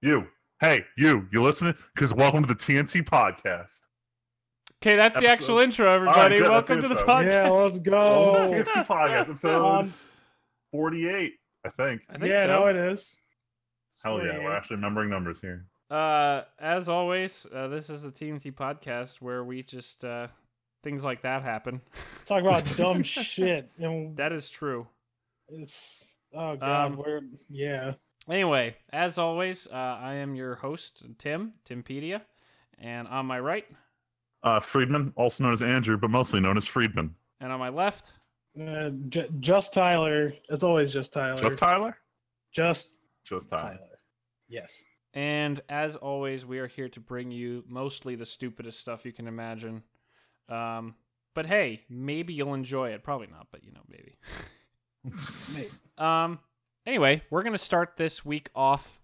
You. Hey, you listening? Because welcome to the TNT podcast. Okay, that's the actual intro, everybody. Right, welcome to the podcast. Yeah, let's go. Welcome to the TNT podcast, episode 48, I think. I think yeah, so. no, it is. Hell yeah, we're actually remembering numbers here. As always, this is the TNT podcast where we just things like that happen. Talk about dumb shit. That is true. It's god, Anyway, as always, I am your host, Timpedia, and on my right, Friedman, also known as Andrew, but mostly known as Friedman. and on my left, just Tyler. It's always just Tyler. Just Tyler? Just Tyler. Yes. and as always, we are here to bring you mostly the stupidest stuff you can imagine. But hey, maybe you'll enjoy it. Probably not, but maybe. Maybe. Anyway, we're gonna start this week off.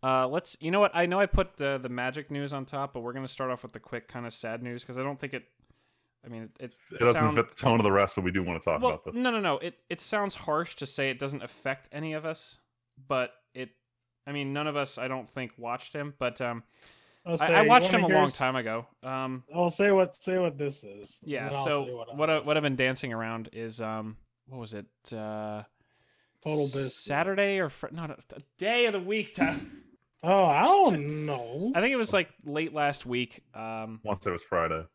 You know what? I know I put the magic news on top, but we're gonna start off with the quick kind of sad news because I don't think it. I mean, it doesn't fit the tone of the rest, but we do want to talk about this. No. It sounds harsh to say it doesn't affect any of us, but I mean, none of us, I don't think, watched him, but I watched him a long time ago. I'll say what this is. Yeah. So what I've been dancing around is what was it? TotalBiscuit. Saturday or not a day of the week time. Oh, I don't know. I think it was like late last week. Once it was Friday.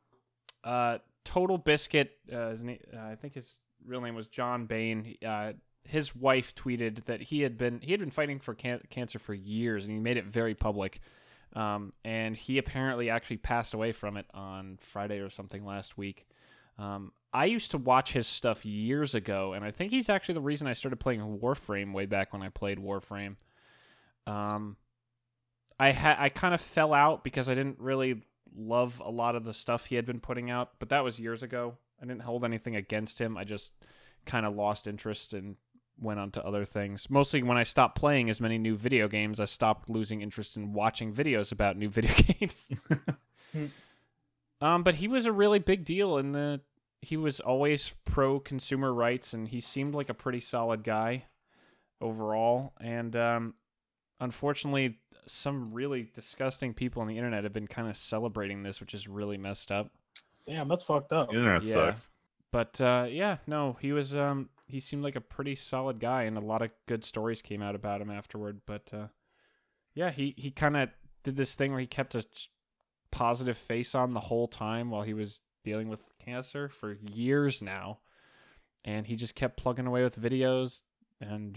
TotalBiscuit, I think his real name was John Bain. His wife tweeted that he had been fighting for cancer for years, and he made it very public. And he apparently actually passed away from it on Friday or something last week. I used to watch his stuff years ago, and I think he's actually the reason I started playing Warframe way back when I played Warframe. I kind of fell out because I didn't really love a lot of the stuff he had been putting out, but that was years ago. I didn't hold anything against him. I just kind of lost interest and went on to other things. Mostly when I stopped playing as many new video games, I stopped losing interest in watching videos about new video games. But he was a really big deal he was always pro consumer rights, and he seemed like a pretty solid guy overall. And unfortunately, some really disgusting people on the internet have been kind of celebrating this, which is really messed up. Damn, that's fucked up. The internet sucks. But he was he seemed like a pretty solid guy, and a lot of good stories came out about him afterward. But he kind of did this thing where he kept a positive face on the whole time while he was dealing with cancer for years now, and he just kept plugging away with videos, and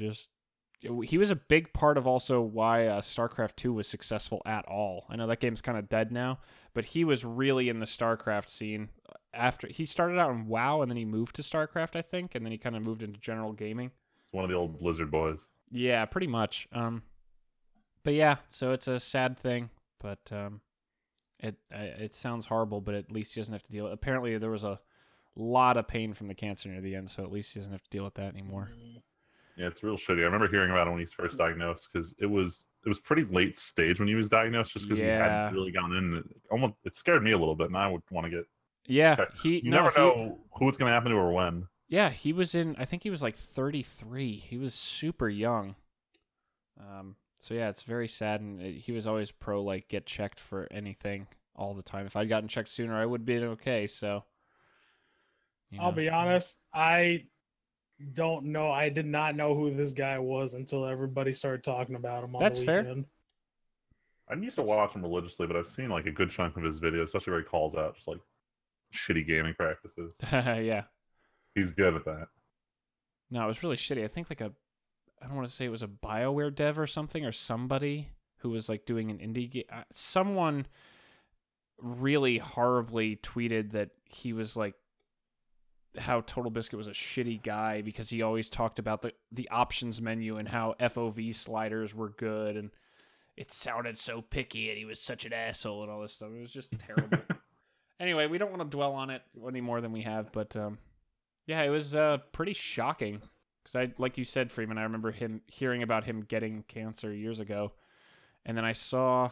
he was a big part of also why StarCraft 2 was successful at all. I know that game's kind of dead now, but he was really in the StarCraft scene after he started out in WoW, and then he moved to StarCraft, I think, and then he kind of moved into general gaming. It's one of the old Blizzard boys. Yeah, pretty much. But yeah, so it's a sad thing, but it sounds horrible, but at least he doesn't have to deal with it. Apparently there was a lot of pain from the cancer near the end, so at least he doesn't have to deal with that anymore. Yeah, it's real shitty. I remember hearing about it when he was first diagnosed, because it was pretty late stage when he was diagnosed, just because he hadn't really gone in. It scared me a little bit, and I would want to get checked. You never know who it's going to happen to or when. Yeah, he was I think he was like 33. He was super young. So yeah, it's very sad, and he was always pro, like, get checked for anything all the time. If I'd gotten checked sooner, I would be okay, so. I'll be honest, I don't know. I did not know who this guy was until everybody started talking about him on the weekend. That's fair. I used to watch him religiously, but I've seen like a good chunk of his videos, especially where he calls out just like shitty gaming practices. Yeah. He's good at that. No, it was really shitty. I think I don't want to say it was a BioWare dev or something, or somebody who was like doing an indie game. Someone really horribly tweeted that he was like, how TotalBiscuit was a shitty guy because he always talked about the options menu and how FOV sliders were good, and it sounded so picky, and he was such an asshole and all this stuff. It was just terrible. Anyway, we don't want to dwell on it any more than we have, but yeah, it was pretty shocking. Because like you said, Freeman, I remember hearing about him getting cancer years ago, and then I saw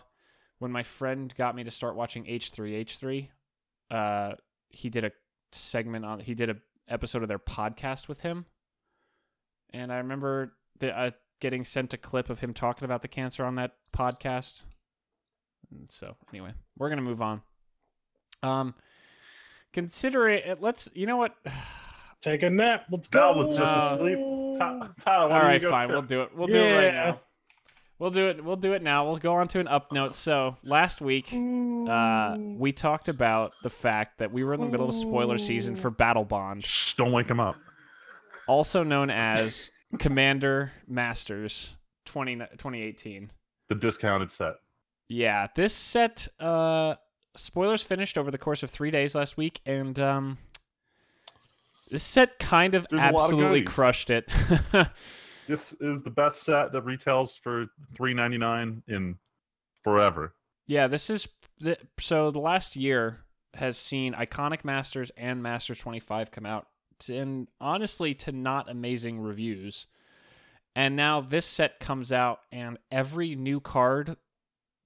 when my friend got me to start watching H3H3. He did an episode of their podcast with him, and I remember that getting sent a clip of him talking about the cancer on that podcast. And so anyway, we're gonna move on. Consider it. Let's. You know what? Take a nap. Let's go. Let's just asleep. Tyler, all right, fine. We'll do it. We'll do it right now. We'll do it. We'll do it now. We'll go on to an up note. So last week, we talked about the fact that we were in the middle of spoiler season for Battlebond. Shh, don't wake him up. Also known as Commander Masters 2018. The discounted set. Yeah, this set. Spoilers finished over the course of 3 days last week, and this set kind of absolutely crushed it. This is the best set that retails for $3.99 in forever. Yeah, this is so the last year has seen Iconic Masters and Masters 25 come out, and honestly, to not amazing reviews. And now this set comes out, and every new card,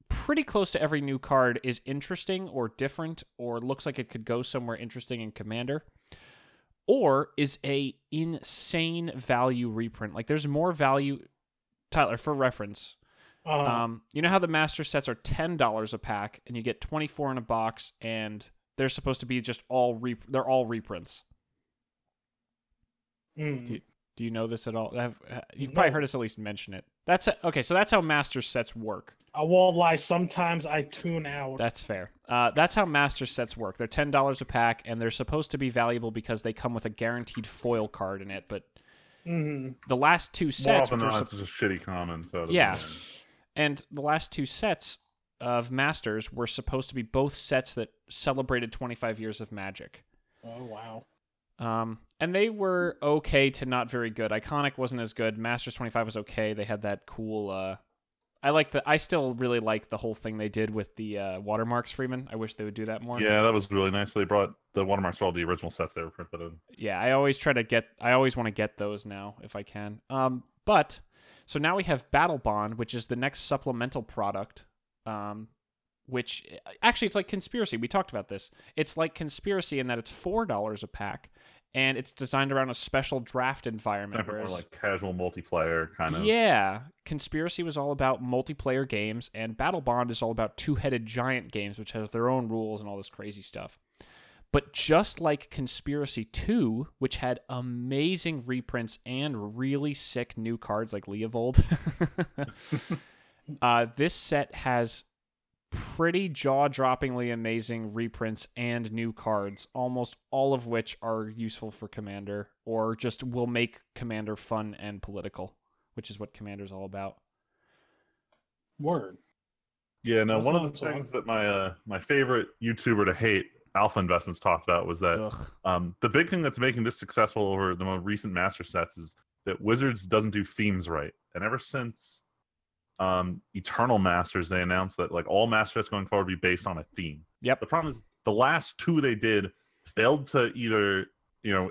pretty close to every new card, is interesting or different or looks like it could go somewhere interesting in Commander, or is a insane value reprint. Like, there's more value. Tyler, for reference, you know how the Master sets are $10 a pack, and you get 24 in a box, and they're supposed to be just they're all reprints. Do you know this at all? You've probably heard us at least mention it. Okay, so that's how Master sets work. I won't lie, sometimes I tune out. That's fair. That's how Master sets work. They're $10 a pack, and they're supposed to be valuable because they come with a guaranteed foil card in it. But the last two sets... More often than not, it's just shitty common. So yeah. And the last two sets of Masters were supposed to be both sets that celebrated 25 years of Magic. Oh, wow. And they were okay to not very good. Iconic wasn't as good. Masters 25 was okay. They had that cool... I still really like the whole thing they did with the watermarks, Freeman. I wish they would do that more. Yeah, that was really nice. But they brought the watermarks for all the original sets they were printed in. Yeah, I always want to get those now if I can. But so now we have Battlebond, which is the next supplemental product. Which actually it's like Conspiracy. We talked about this. It's like Conspiracy in that it's $4 a pack. And it's designed around a special draft environment. More like casual multiplayer kind of. Yeah. Conspiracy was all about multiplayer games, and Battlebond is all about two-headed giant games, which has their own rules and all this crazy stuff. But just like Conspiracy 2, which had amazing reprints and really sick new cards like Leovold, this set has pretty jaw-droppingly amazing reprints and new cards, almost all of which are useful for Commander or just will make Commander fun and political, which is what Commander's all about. Word. Yeah, no, one of the things that my favorite YouTuber to hate, Alpha Investments, talked about was that the big thing that's making this successful over the more recent Master sets is that Wizards doesn't do themes right. And ever since Eternal Masters, they announced that like all Master sets going forward will be based on a theme. Yep. The problem is the last two they did failed to either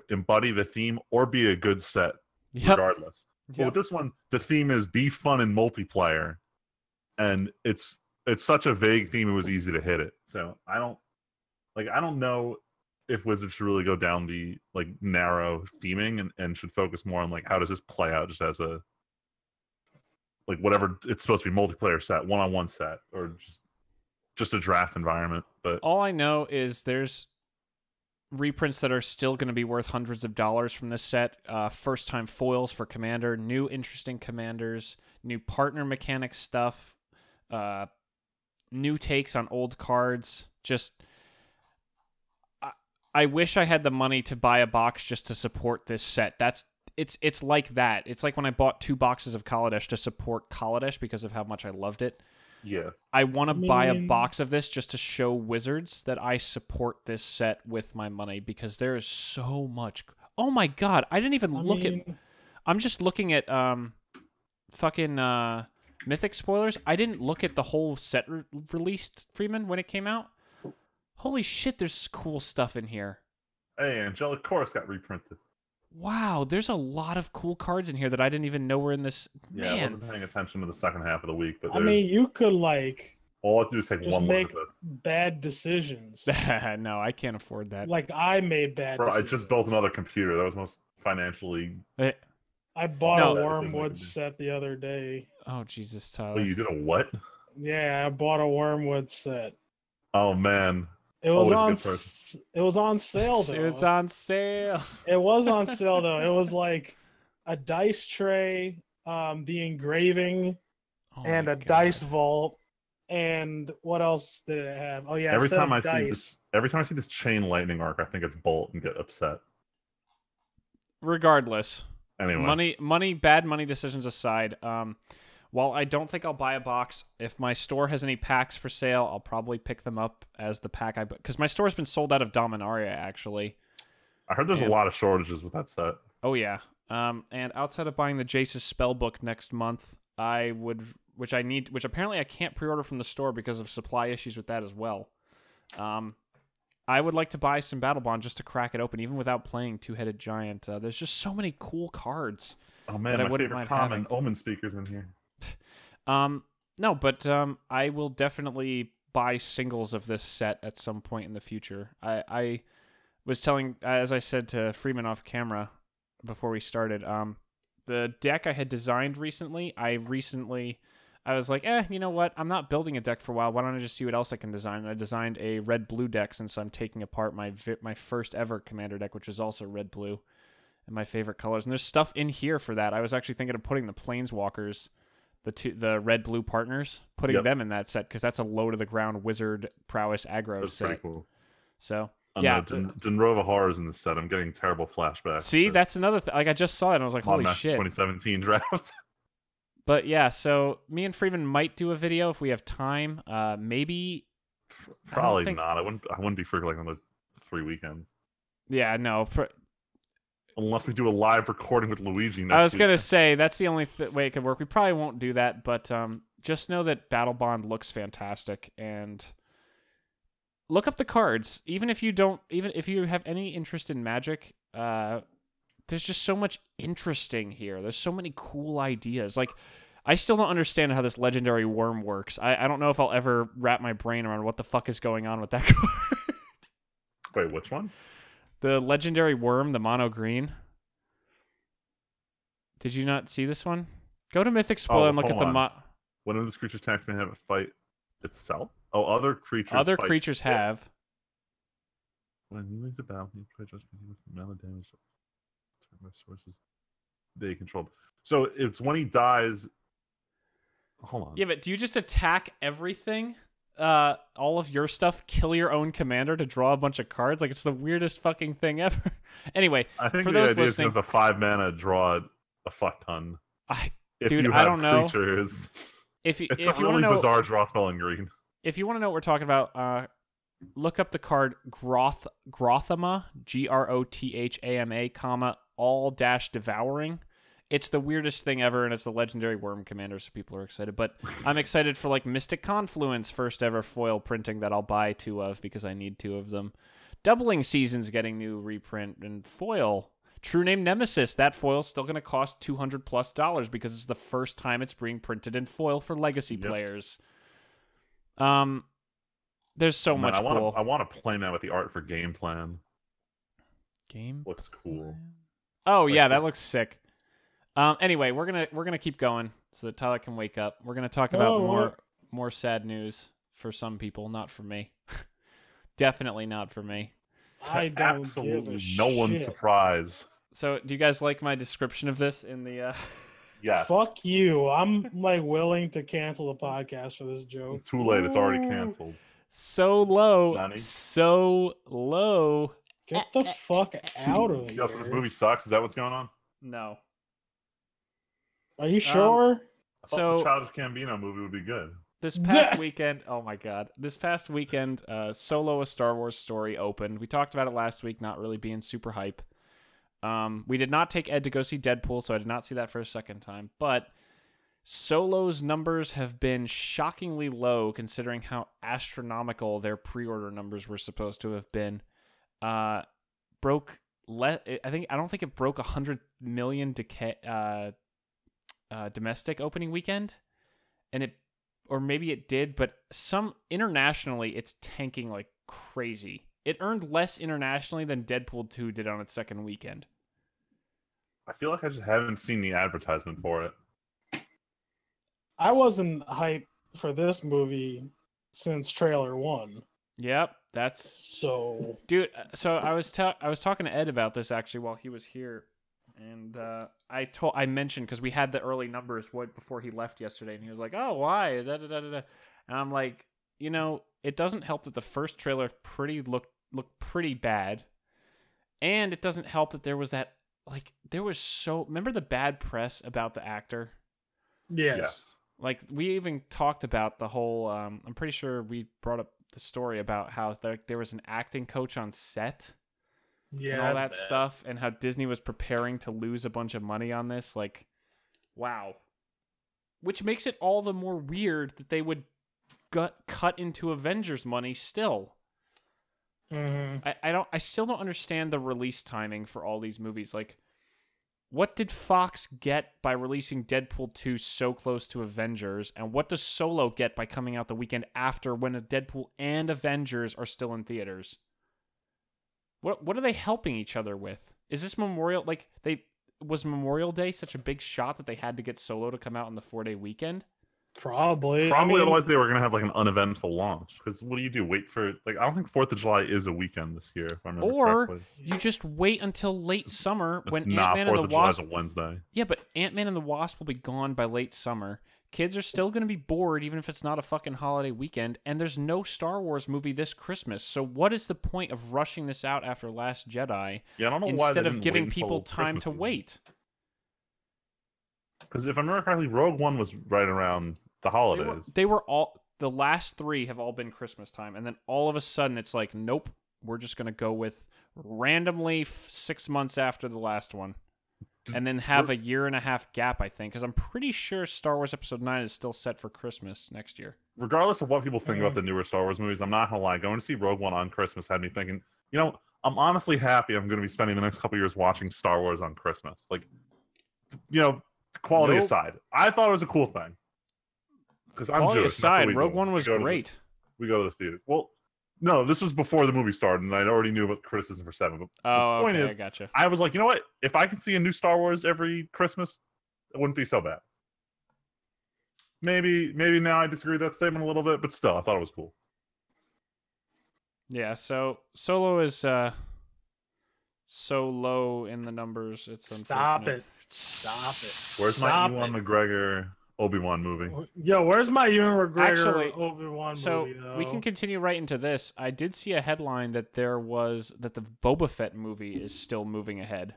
embody the theme or be a good set regardless. But with this one, the theme is be fun in multiplayer, and it's such a vague theme it was easy to hit it. So I don't know if Wizards should really go down the like narrow theming and should focus more on like how does this play out just as a like whatever it's supposed to be, multiplayer set, one-on-one set, or just a draft environment. But all I know is there's reprints that are still going to be worth hundreds of dollars from this set. First-time foils for Commander, new interesting commanders, new partner mechanic stuff, new takes on old cards. Just, I wish I had the money to buy a box just to support this set. It's like that. It's like when I bought 2 boxes of Kaladesh to support Kaladesh because of how much I loved it. Yeah. I want to buy a box of this just to show Wizards that I support this set with my money because there is so much. Oh my god, I didn't even look at... I'm just looking at fucking Mythic spoilers. I didn't look at the whole set released, Freeman, when it came out. Holy shit, there's cool stuff in here. Hey, Angelic Chorus got reprinted. Wow, there's a lot of cool cards in here that I didn't even know were in this. Yeah, I wasn't paying attention to the second half of the week, but you could like all I have to do is take one look at this. Bad decisions. No, I can't afford that. Like I made bad decisions. I just built another computer. That was most financially I bought a wormwood set the other day. Oh, Jesus, Tyler. Wait, you did a what? Yeah, I bought a wormwood set. Oh, man. It was on sale, though. It was on sale. It was on sale, though. It was like a dice tray, the engraving, and a dice vault. And what else did it have? Oh, yeah, every time I see this chain lightning arc, I think it's Bolt and get upset. Regardless. Anyway. Bad money decisions aside, while I don't think I'll buy a box, if my store has any packs for sale, I'll probably pick them up as the pack I... Because my store's been sold out of Dominaria, actually. I heard there's a lot of shortages with that set. Oh, yeah. And outside of buying the Jace's Spellbook next month, I would... Which apparently I can't pre-order from the store because of supply issues with that as well. I would like to buy some Battlebond just to crack it open, even without playing Two-Headed Giant. There's just so many cool cards. Oh, man, my favorite common Omen speaker's in here. No, but I will definitely buy singles of this set at some point in the future. I was telling, as I said to Freeman off camera before we started, the deck I had designed recently, I was like, you know what? I'm not building a deck for a while. Why don't I just see what else I can design? And I designed a red-blue deck since I'm taking apart my first ever Commander deck, which is also red-blue, and my favorite colors. And there's stuff in here for that. I was actually thinking of putting the Planeswalkers, the red-blue partners, putting them in that set because that's a low-to-the-ground wizard prowess aggro set. Pretty cool. So, yeah. Denrova Horrors in the set. I'm getting terrible flashbacks. See, that's another thing. Like, I just saw it and I was like, holy shit. 2017 draft. But yeah, so me and Freeman might do a video if we have time. Maybe. Probably not. I wouldn't be for like on the 3 weekends. Yeah, no. Unless we do a live recording with Luigi next I was going to say, that's the only way it could work. We probably won't do that, but just know that Battlebond looks fantastic. And look up the cards. Even if you have any interest in Magic, there's just so much interesting here. There's so many cool ideas. Like, I still don't understand how this legendary worm works. I don't know if I'll ever wrap my brain around what the fuck is going on with that card. Wait, which one? The legendary worm, the mono green. Did you not see this one? Go to Mythic Spoiler and look at the One of these creatures' attacks may have a fight itself. Oh, other creatures. Other creatures have. When he leaves the battle, he plays just with melee damage. Sources they controlled. So it's when he dies. Hold on. Yeah, but do you just attack everything? All of your stuff, kill your own commander to draw a bunch of cards? Like, it's the weirdest fucking thing ever. Anyway, I think for the those idea listening, is with a 5-mana draw a fuck ton. I don't know. Creatures, it's a really bizarre draw spell in green. If you want to know what we're talking about, look up the card Grothama, Grothama, all-devouring. It's the weirdest thing ever, and it's the legendary worm commander, so people are excited. But I'm excited for like Mystic Confluence, first ever foil printing that I'll buy 2 of because I need 2 of them. Doubling Season's getting new reprint, and foil. True Name Nemesis, that foil's still going to cost $200+ because it's the first time it's being printed in foil for legacy players. There's so much cool. I want to play that with the art for Game Plan. Game looks cool. Oh yeah, that looks sick. Anyway, we're gonna keep going so that Tyler can wake up. We're gonna talk about more sad news for some people, not for me. Definitely not for me. I don't Absolutely no one's surprise. So, do you guys like my description of this in the? Yes. Fuck you. I'm like willing to cancel the podcast for this joke. Too late. It's already canceled. So low. Nani? So low. Get the fuck out of here. Yo, so this movie sucks? Is that what's going on? No. Are you sure? I thought the Childish Gambino movie would be good. This past weekend, oh my god. This past weekend, Solo: A Star Wars Story opened. We talked about it last week, not really being super hype. We did not take Ed to go see Deadpool, so I did not see that for a second time. But Solo's numbers have been shockingly low considering how astronomical their pre-order numbers were supposed to have been. I don't think it broke 100 million domestic opening weekend, or maybe it did, but internationally it's tanking like crazy. It earned less internationally than Deadpool 2 did on its second weekend. I feel like I just haven't seen the advertisement for it. I wasn't hyped for this movie since trailer 1. Yep, that's so. Dude, so I was talking to Ed about this actually while he was here, and I mentioned because we had the early numbers before he left yesterday, and he was like, "Oh, why?" Da, da, da, da. And I'm like, it doesn't help that the first trailer looked pretty bad, and it doesn't help that there was remember the bad press about the actor? Yes. Like, we even talked about the whole, I'm pretty sure we brought up the story about how there was an acting coach on set. Yeah, and all that stuff, and how Disney was preparing to lose a bunch of money on this. Like, wow. Which makes it all the more weird that they would cut into Avengers money still. Mm-hmm. I still don't understand the release timing for all these movies. Like, what did Fox get by releasing Deadpool 2 so close to Avengers? And what does Solo get by coming out the weekend after when Deadpool and Avengers are still in theaters? What are they helping each other with? Is this Memorial... was Memorial Day such a big shot that they had to get Solo to come out on the 4-day weekend? Probably. Otherwise they were going to have like an uneventful launch. Because what do? Wait for... I don't think 4th of July is a weekend this year, if I remember correctly. Or you just wait until late summer when Ant-Man and the Wasp... 4th of July is a Wednesday. Yeah, but Ant-Man and the Wasp will be gone by late summer. Kids are still going to be bored even if it's not a fucking holiday weekend. And there's no Star Wars movie this Christmas. So what is the point of rushing this out after Last Jedi? Yeah, I don't know instead of giving people time to wait? Because if I remember correctly, Rogue One was right around the holidays. They were all... The last 3 have all been Christmas time. And then all of a sudden it's like, nope, we're just going to go with randomly 6 months after the last one. And then have a 1.5-year gap, I think, because I'm pretty sure Star Wars Episode 9 is still set for Christmas next year. Regardless of what people think about the newer Star Wars movies, I'm not going to lie. Going to see Rogue One on Christmas had me thinking, I'm honestly happy I'm going to be spending the next couple years watching Star Wars on Christmas. Like, quality aside. I thought it was a cool thing. Because I'm Jewish. Aside, Rogue One was great. We go to the theater. Well, no, this was before the movie started, and I already knew about criticism for 7. But the point is, I gotcha. I was like, you know what? If I could see a new Star Wars every Christmas, it wouldn't be so bad. Maybe now I disagree with that statement a little bit, but still, I thought it was cool. Yeah, so Solo is so low in the numbers. It's Stop it. Where's my Ewan McGregor Obi-Wan movie? Yo, where's my Ewan McGregor Obi-Wan movie? So we can continue right into this. I did see a headline that the Boba Fett movie is still moving ahead.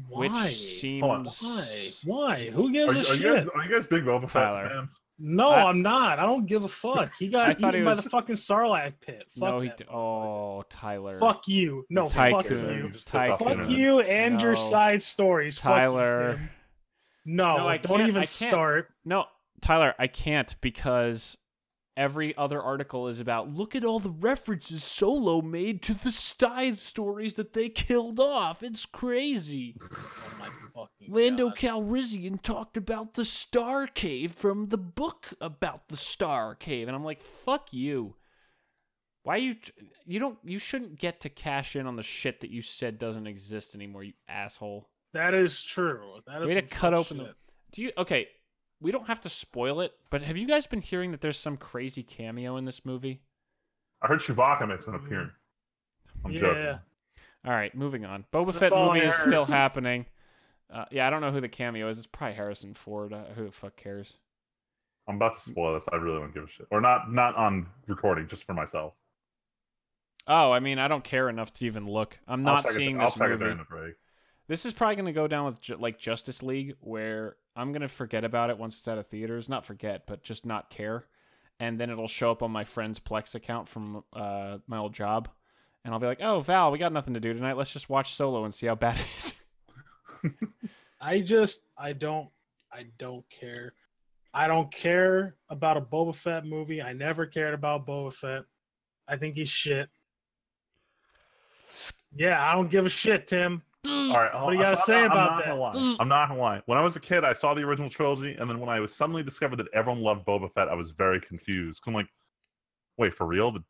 Why? Which seems... Why? Who gives a shit? Are you guys big Boba Fett fans? No, I'm not. I don't give a fuck. He got eaten by the fucking Sarlacc pit. Fuck Tyler. Fuck you. No, fuck you. Fuck you and your side stories. Tyler. Fuck you, no, don't even start. No, Tyler, I can't because every other article is about, look at all the references Solo made to the side stories that they killed off. It's crazy. Oh my fucking Lando God. Calrissian talked about the Star Cave from the book about the Star Cave. And I'm like, fuck you. Why you shouldn't get to cash in on the shit that you said doesn't exist anymore, you asshole. That is true. That is way to cut open the... Okay, we don't have to spoil it, but have you guys been hearing that there's some crazy cameo in this movie? I heard Chewbacca makes an appearance. I'm joking. All right, moving on. Boba Fett movie is still happening. I don't know who the cameo is. It's probably Harrison Ford. Who the fuck cares? I'm about to spoil this. I really don't give a shit. Or not on recording, just for myself. Oh, I mean, I don't care enough to even look. I'm not seeing this movie. I'll check it during the break. This is probably going to go down with like Justice League, where I'm going to forget about it once it's out of theaters. Not forget, but just not care. And then it'll show up on my friend's Plex account from my old job. And I'll be like, oh, Val, we got nothing to do tonight. Let's just watch Solo and see how bad it is. I don't care. I don't care about a Boba Fett movie. I never cared about Boba Fett. I think he's shit. Yeah, I don't give a shit, Tim. All right, what do you got to say about that? I'm not gonna lie. When I was a kid, I saw the original trilogy, and then when I was suddenly discovered that everyone loved Boba Fett, I was very confused. Cause I'm like, wait, for real? The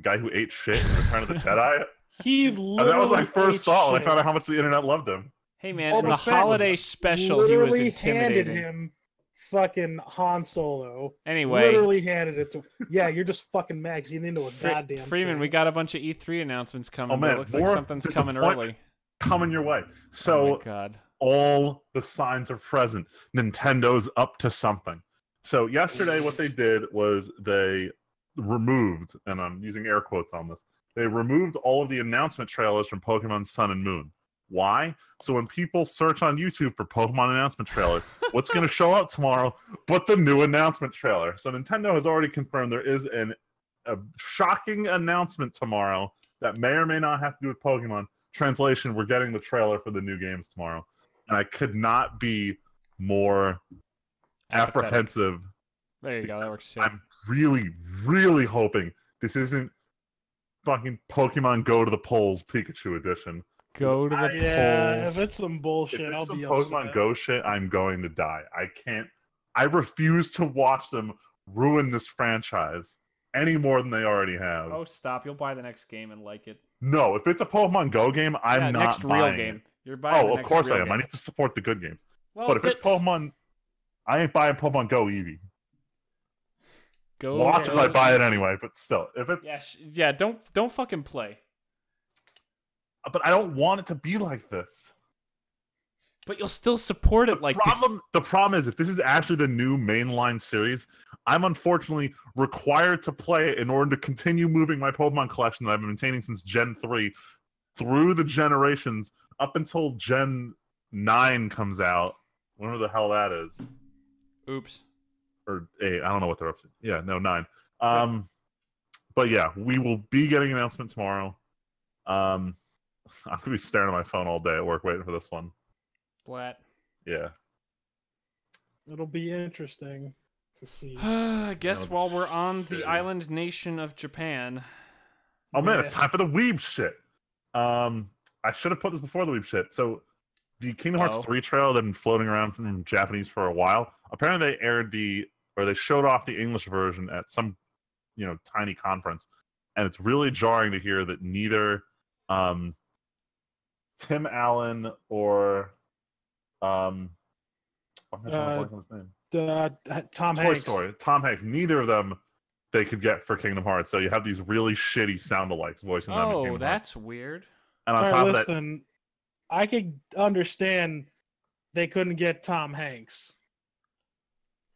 guy who ate shit in Return of the Jedi? He literally and that was my first thought when I found out how much the internet loved him. Hey man, in the holiday special, he was intimidating. Handed him fucking Han Solo. Anyway, literally handed it to. Yeah, you're just fucking maxing into a goddamn. Freeman, thing. We got a bunch of E3 announcements coming. Oh man, it looks like something's coming early. Coming your way. So, oh my God. All the signs are present. Nintendo's up to something. So yesterday, what they did was they removed, and I'm using air quotes on this, they removed all of the announcement trailers from Pokemon Sun and Moon. Why? So when people search on YouTube for Pokemon announcement trailer, what's going to show up tomorrow but the new announcement trailer? So Nintendo has already confirmed there is a shocking announcement tomorrow that may or may not have to do with Pokemon. Translation, we're getting the trailer for the new games tomorrow. And I could not be more apprehensive. There you go. That works too. I'm really, really hoping this isn't fucking Pokemon Go to the Polls Pikachu edition. Go to the polls. Yeah, if it's some bullshit, I'll be upset. Pokemon Go shit, I'm going to die. I refuse to watch them ruin this franchise any more than they already have. Oh, stop. You'll buy the next game and like it. No, if it's a Pokemon Go game, I'm not next buying real game. It. You're buying of course I am. Game. I need to support the good games. Well, but if it's Pokemon, I ain't buying Pokemon Go Eevee. Watch as I buy it anyway, but still. If it's don't fucking play. But I don't want it to be like this. But you'll still support it this. The problem is, if this is actually the new mainline series, I'm unfortunately required to play it in order to continue moving my Pokemon collection that I've been maintaining since Gen 3 through the generations up until Gen 9 comes out. Whatever the hell that is. Oops. Or 8. I don't know what they're up to. Yeah, no, 9. But yeah, we will be getting an announcement tomorrow. I'm going to be staring at my phone all day at work waiting for this one. Splat. Yeah. It'll be interesting to see. I guess while we're on the island nation of Japan. Oh man, it's time for the Weeb shit. I should have put this before the Weeb shit. So the Kingdom Hearts 3 trailer that's been floating around from Japanese for a while. Apparently they aired they showed off the English version at some, tiny conference. And it's really jarring to hear that neither Tim Allen or I'm not sure his name. Tom Toy Hanks. Story. Tom Hanks. Neither of them they could get for Kingdom Hearts. So you have these really shitty sound-alikes voicing them. Oh, that's weird. And on top of that, I could understand they couldn't get Tom Hanks,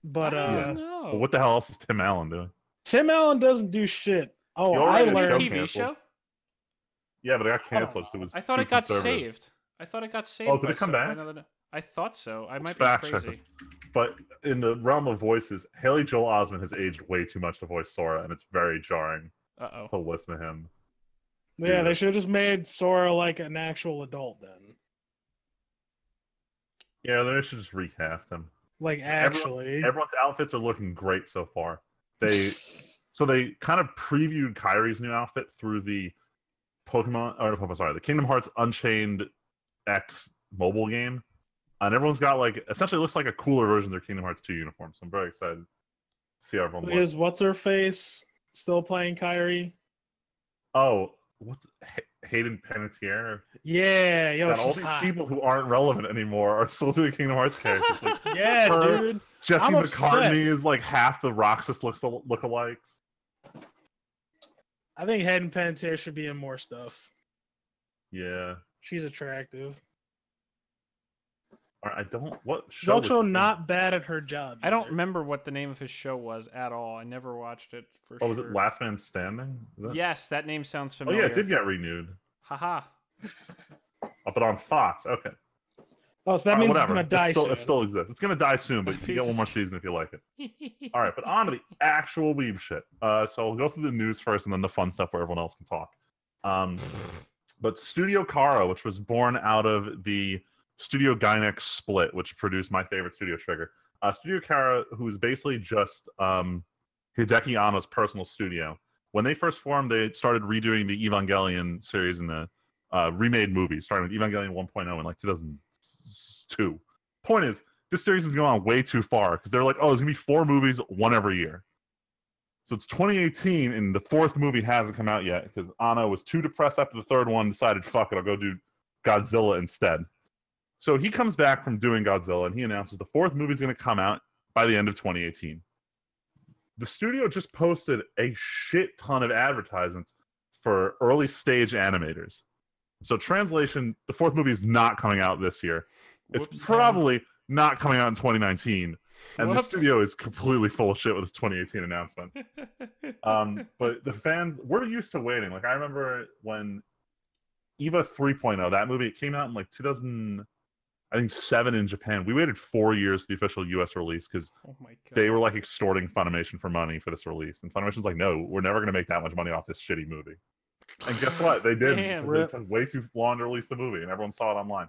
but well, what the hell else is Tim Allen doing? Tim Allen doesn't do shit. Oh, I learned TV show. Yeah, but it got canceled. I thought it got saved. Oh, did it come back? I thought so. I might be crazy. But in the realm of voices, Haley Joel Osment has aged way too much to voice Sora, and it's very jarring to listen to him. Yeah, they should have just made Sora like an actual adult then. Yeah, they should just recast him. Like, actually. Everyone's outfits are looking great so far. They kind of previewed Kyrie's new outfit through the the Kingdom Hearts Unchained X mobile game. And everyone's got essentially looks like a cooler version of their Kingdom Hearts 2 uniform. So I'm very excited to see how everyone looks. Is what's-her-face still playing Kyrie? Oh, what's Hayden Panettiere? Yeah, all these people who aren't relevant anymore are still doing Kingdom Hearts characters. Yeah, dude. Jesse McCartney is like half the Roxas lookalikes. I think Hayden Panettiere should be in more stuff. Yeah. She's attractive. She's also not bad at her job. I don't remember what the name of his show was at all. I never watched it for sure. Oh, was it Last Man Standing? Yes, that name sounds familiar. Oh yeah, it did get renewed. Haha. But on Fox, okay. Oh, so that means it's gonna die soon. It still exists. It's gonna die soon, but you can get one more season if you like it. All right, but on to the actual Weeb shit. So we'll go through the news first, and then the fun stuff where everyone else can talk. But Studio Kara, which was born out of the Studio Gainax split, which produced my favorite Studio Trigger. Studio Kara, who's basically just Hideki Anno's personal studio. When they first formed, they started redoing the Evangelion series in the remade movies, starting with Evangelion 1.0 in 2002. Point is, this series has gone on way too far because they're like, oh, there's going to be 4 movies, one every year. So it's 2018, and the 4th movie hasn't come out yet because Anno was too depressed after the 3rd one, decided, fuck it, I'll go do Godzilla instead. So he comes back from doing Godzilla, and he announces the 4th movie is going to come out by the end of 2018. The studio just posted a shit ton of advertisements for early stage animators. So translation, the 4th movie is not coming out this year. It's probably not coming out in 2019. And the studio is completely full of shit with this 2018 announcement. But the fans, we're used to waiting. Like, I remember when EVA 3.0, that movie, it came out in like 2007 in Japan. We waited 4 years for the official US release because they were like extorting Funimation for money for this release. And Funimation's like, no, we're never going to make that much money off this shitty movie. And guess what? They did. They took way too long to release the movie, and everyone saw it online.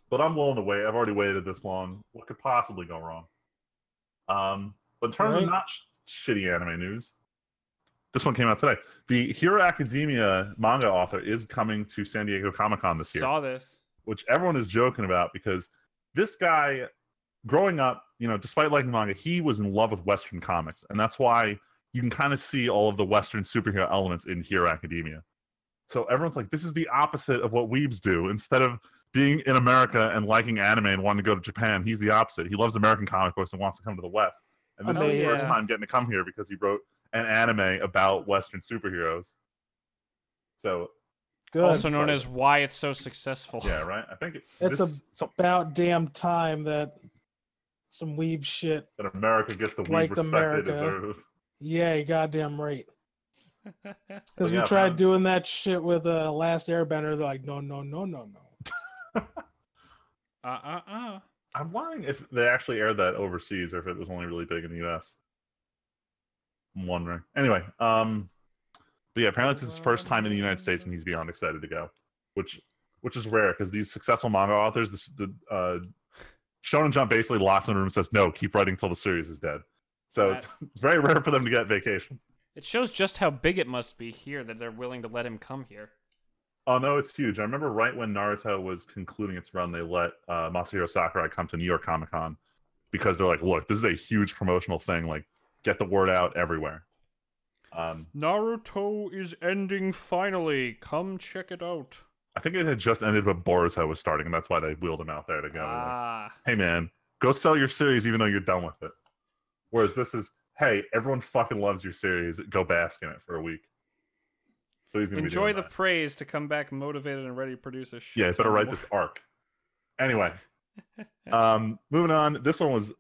But I'm willing to wait. I've already waited this long. What could possibly go wrong? But in terms of not shitty anime news, this one came out today. The Hero Academia manga author is coming to San Diego Comic-Con this year. Saw this. Which everyone is joking about because this guy, growing up, you know, despite liking manga, he was in love with Western comics. And that's why you can kind of see all of the Western superhero elements in Hero Academia. So everyone's like, this is the opposite of what weebs do. Instead of being in America and liking anime and wanting to go to Japan, he's the opposite. He loves American comic books and wants to come to the West. And this is his first time getting to come here because he wrote an anime about Western superheroes. So, good. Also known as why it's so successful. Yeah, right? I think it's about damn time that some weeb shit that America gets the weeb respect they deserve. Yeah, you goddamn right. Because we tried doing that shit with Last Airbender. They're like, no. I'm wondering if they actually aired that overseas or if it was only really big in the US. I'm wondering. Anyway, but yeah, apparently it's his first time in the United States and he's beyond excited to go, which is rare because these successful manga authors, the Shonen Jump basically locks in a room and says, no, keep writing till the series is dead. So it's very rare for them to get vacations. It shows just how big it must be here that they're willing to let him come here. Oh, no, it's huge. I remember right when Naruto was concluding its run, they let Masahiro Sakurai come to New York Comic Con because they're like, look, this is a huge promotional thing. Like, get the word out everywhere. Naruto is ending finally. Come check it out. I think it had just ended, but Boruto was starting, and that's why they wheeled him out there to go. Like, hey, man, go sell your series even though you're done with it. Whereas this is, hey, everyone fucking loves your series. Go bask in it for a week. So he's gonna enjoy the praise to come back motivated and ready to produce a shit. Yeah, he's better write this arc. Anyway, moving on. This one was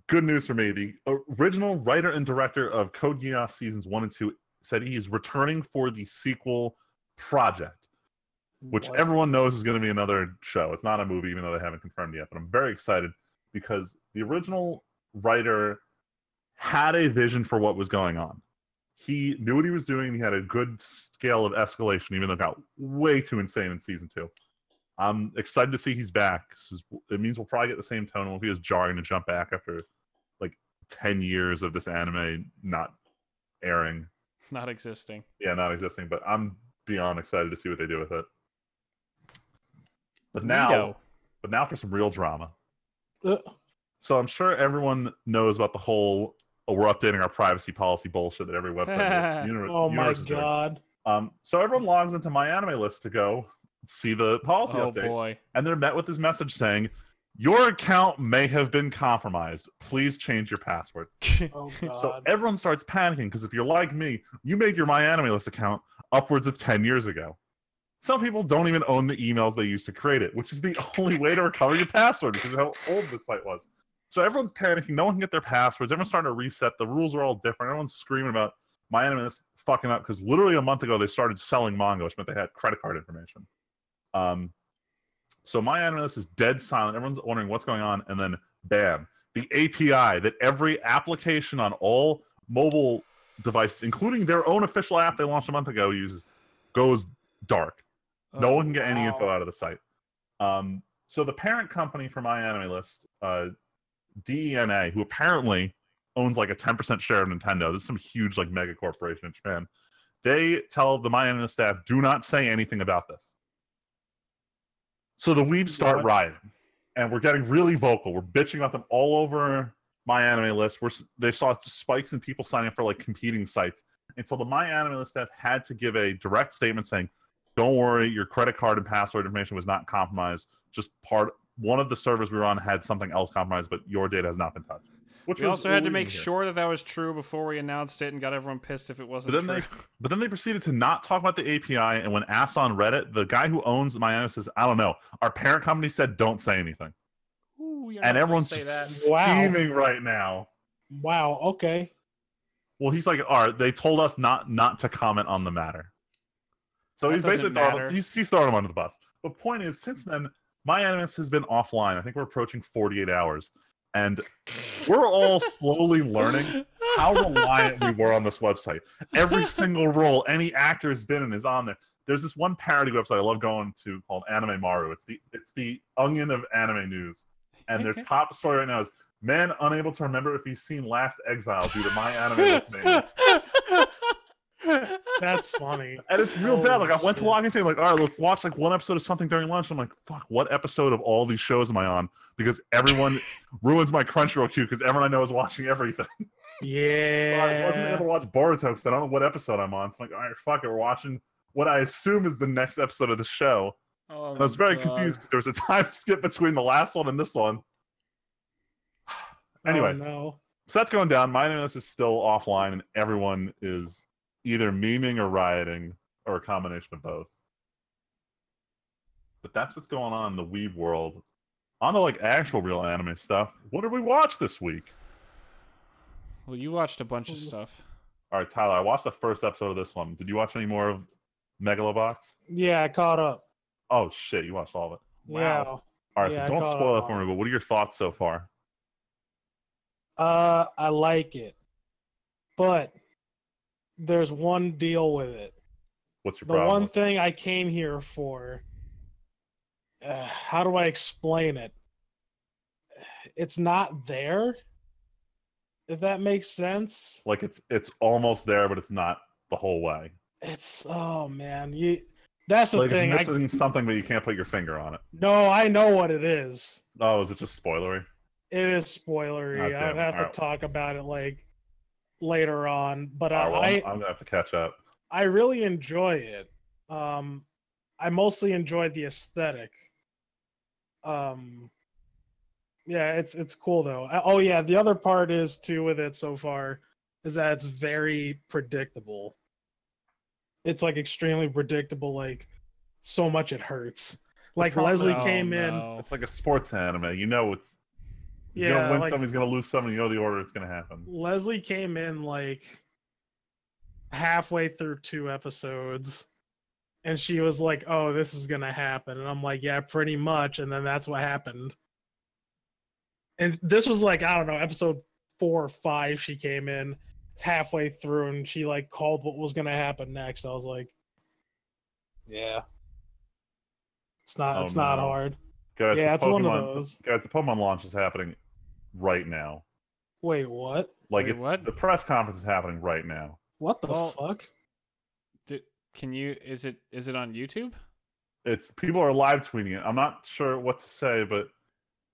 good news for me. The original writer and director of Code Geass seasons 1 and 2 said he is returning for the sequel project, which everyone knows is going to be another show. It's not a movie, even though they haven't confirmed yet. But I'm very excited because the original writer had a vision for what was going on. He knew what he was doing. He had a good scale of escalation, even though it got way too insane in season 2. I'm excited to see he's back. It means we'll probably get the same tone. It won't be as jarring to jump back after like 10 years of this anime not airing. Not existing. Yeah, not existing. But I'm beyond excited to see what they do with it. But now for some real drama. So I'm sure everyone knows about the whole we're updating our privacy policy bullshit that every website oh my god. So everyone logs into my anime list to go see the policy update. Boy. And they're met with this message saying, your account may have been compromised. Please change your password. Oh, God. So everyone starts panicking because if you're like me, you made your My Anime List account upwards of 10 years ago. Some people don't even own the emails they used to create it, which is the only way to recover your password because of how old this site was. So everyone's panicking. No one can get their passwords. Everyone's starting to reset. The rules are all different. Everyone's screaming about My Anime List fucking up because literally a month ago they started selling manga, which meant they had credit card information. So My Anime List is dead silent. Everyone's wondering what's going on, and then bam, the API that every application on all mobile devices, including their own official app they launched a month ago, uses, goes dark. No one can get any info out of the site. So the parent company for My Anime List, DENA, who apparently owns like a 10% share of Nintendo. This is some huge like mega corporation in Japan. They tell the My Anime List staff, do not say anything about this. So the weebs start rioting, and we're getting really vocal. We're bitching about them all over My Anime List. They saw spikes in people signing up for like competing sites until the My Anime List staff had to give a direct statement saying, don't worry, your credit card and password information was not compromised. Just one of the servers we were on had something else compromised, but your data has not been touched. We also had to make sure that was true before we announced it and got everyone pissed if it wasn't true. But then they proceeded to not talk about the API, and when asked on Reddit, the guy who owns MyAnime says, I don't know. Our parent company said don't say anything. Ooh, and everyone's scheming right now. Wow, okay. Well, he's like, all right, they told us not to comment on the matter. So he's basically he's throwing him under the bus. The point is, since then, MyAnime has been offline. I think we're approaching 48 hours. And we're all slowly learning how reliant we were on this website. Every single role any actor has been in is on there. There's this one parody website I love going to called Anime Maru. It's the onion of anime news. And their top story right now is man unable to remember if he's seen Last Exile due to MyAnime listening. That's funny. And it's real bad. Like I went to log into like, all right, let's watch like one episode of something during lunch. I'm like, fuck, what episode of all these shows am I on? Because everyone ruins my Crunchyroll queue because everyone I know is watching everything. Yeah. So I wasn't able to watch Boruto because I don't know what episode I'm on. So I'm like, all right, fuck it, we're watching what I assume is the next episode of the show. Oh, and I was very confused because there was a time skip between the last one and this one. Anyway, no. So that's going down. MyAnime is still offline, and everyone is either memeing or rioting, or a combination of both. But that's what's going on in the Weeb world. On to like actual real anime stuff. What did we watch this week? Well, you watched a bunch of stuff. All right, Tyler, I watched the first episode of this one. Did you watch any more of Megalobox? Yeah, I caught up. Oh shit, you watched all of it. Wow. Yeah. All right, so don't spoil it for me, but what are your thoughts so far? I like it. But there's one deal with it. What's your problem? The one thing I came here for. How do I explain it? It's not there. If that makes sense. Like it's almost there, but it's not the whole way. It's man, that's the thing. It's missing something, but you can't put your finger on it. No, I know what it is. Oh, is it just spoilery? It is spoilery. Okay. I'd have to talk about it like later on, but I'm gonna have to catch up. I really enjoy it. I mostly enjoyed the aesthetic. Yeah, it's cool though. Oh yeah, the other part is too with it so far is that it's very predictable. It's like extremely predictable, like so much it hurts. Like Leslie came in. It's like a sports anime. You know it's he's gonna win some, he's gonna lose some, and you know the order it's gonna happen. Leslie came in like halfway through 2 episodes. And she was like, oh, this is going to happen. And I'm like, yeah, pretty much. And then that's what happened. And this was like, I don't know, episode 4 or 5, she came in halfway through and she like called what was going to happen next. I was like, yeah. It's not hard. Guys, yeah, it's one of those. Guys, the Pokemon launch is happening right now. Wait, what? Like the press conference is happening right now. What the fuck? Can you? Is it on YouTube? It's people are live tweeting it. I'm not sure what to say, but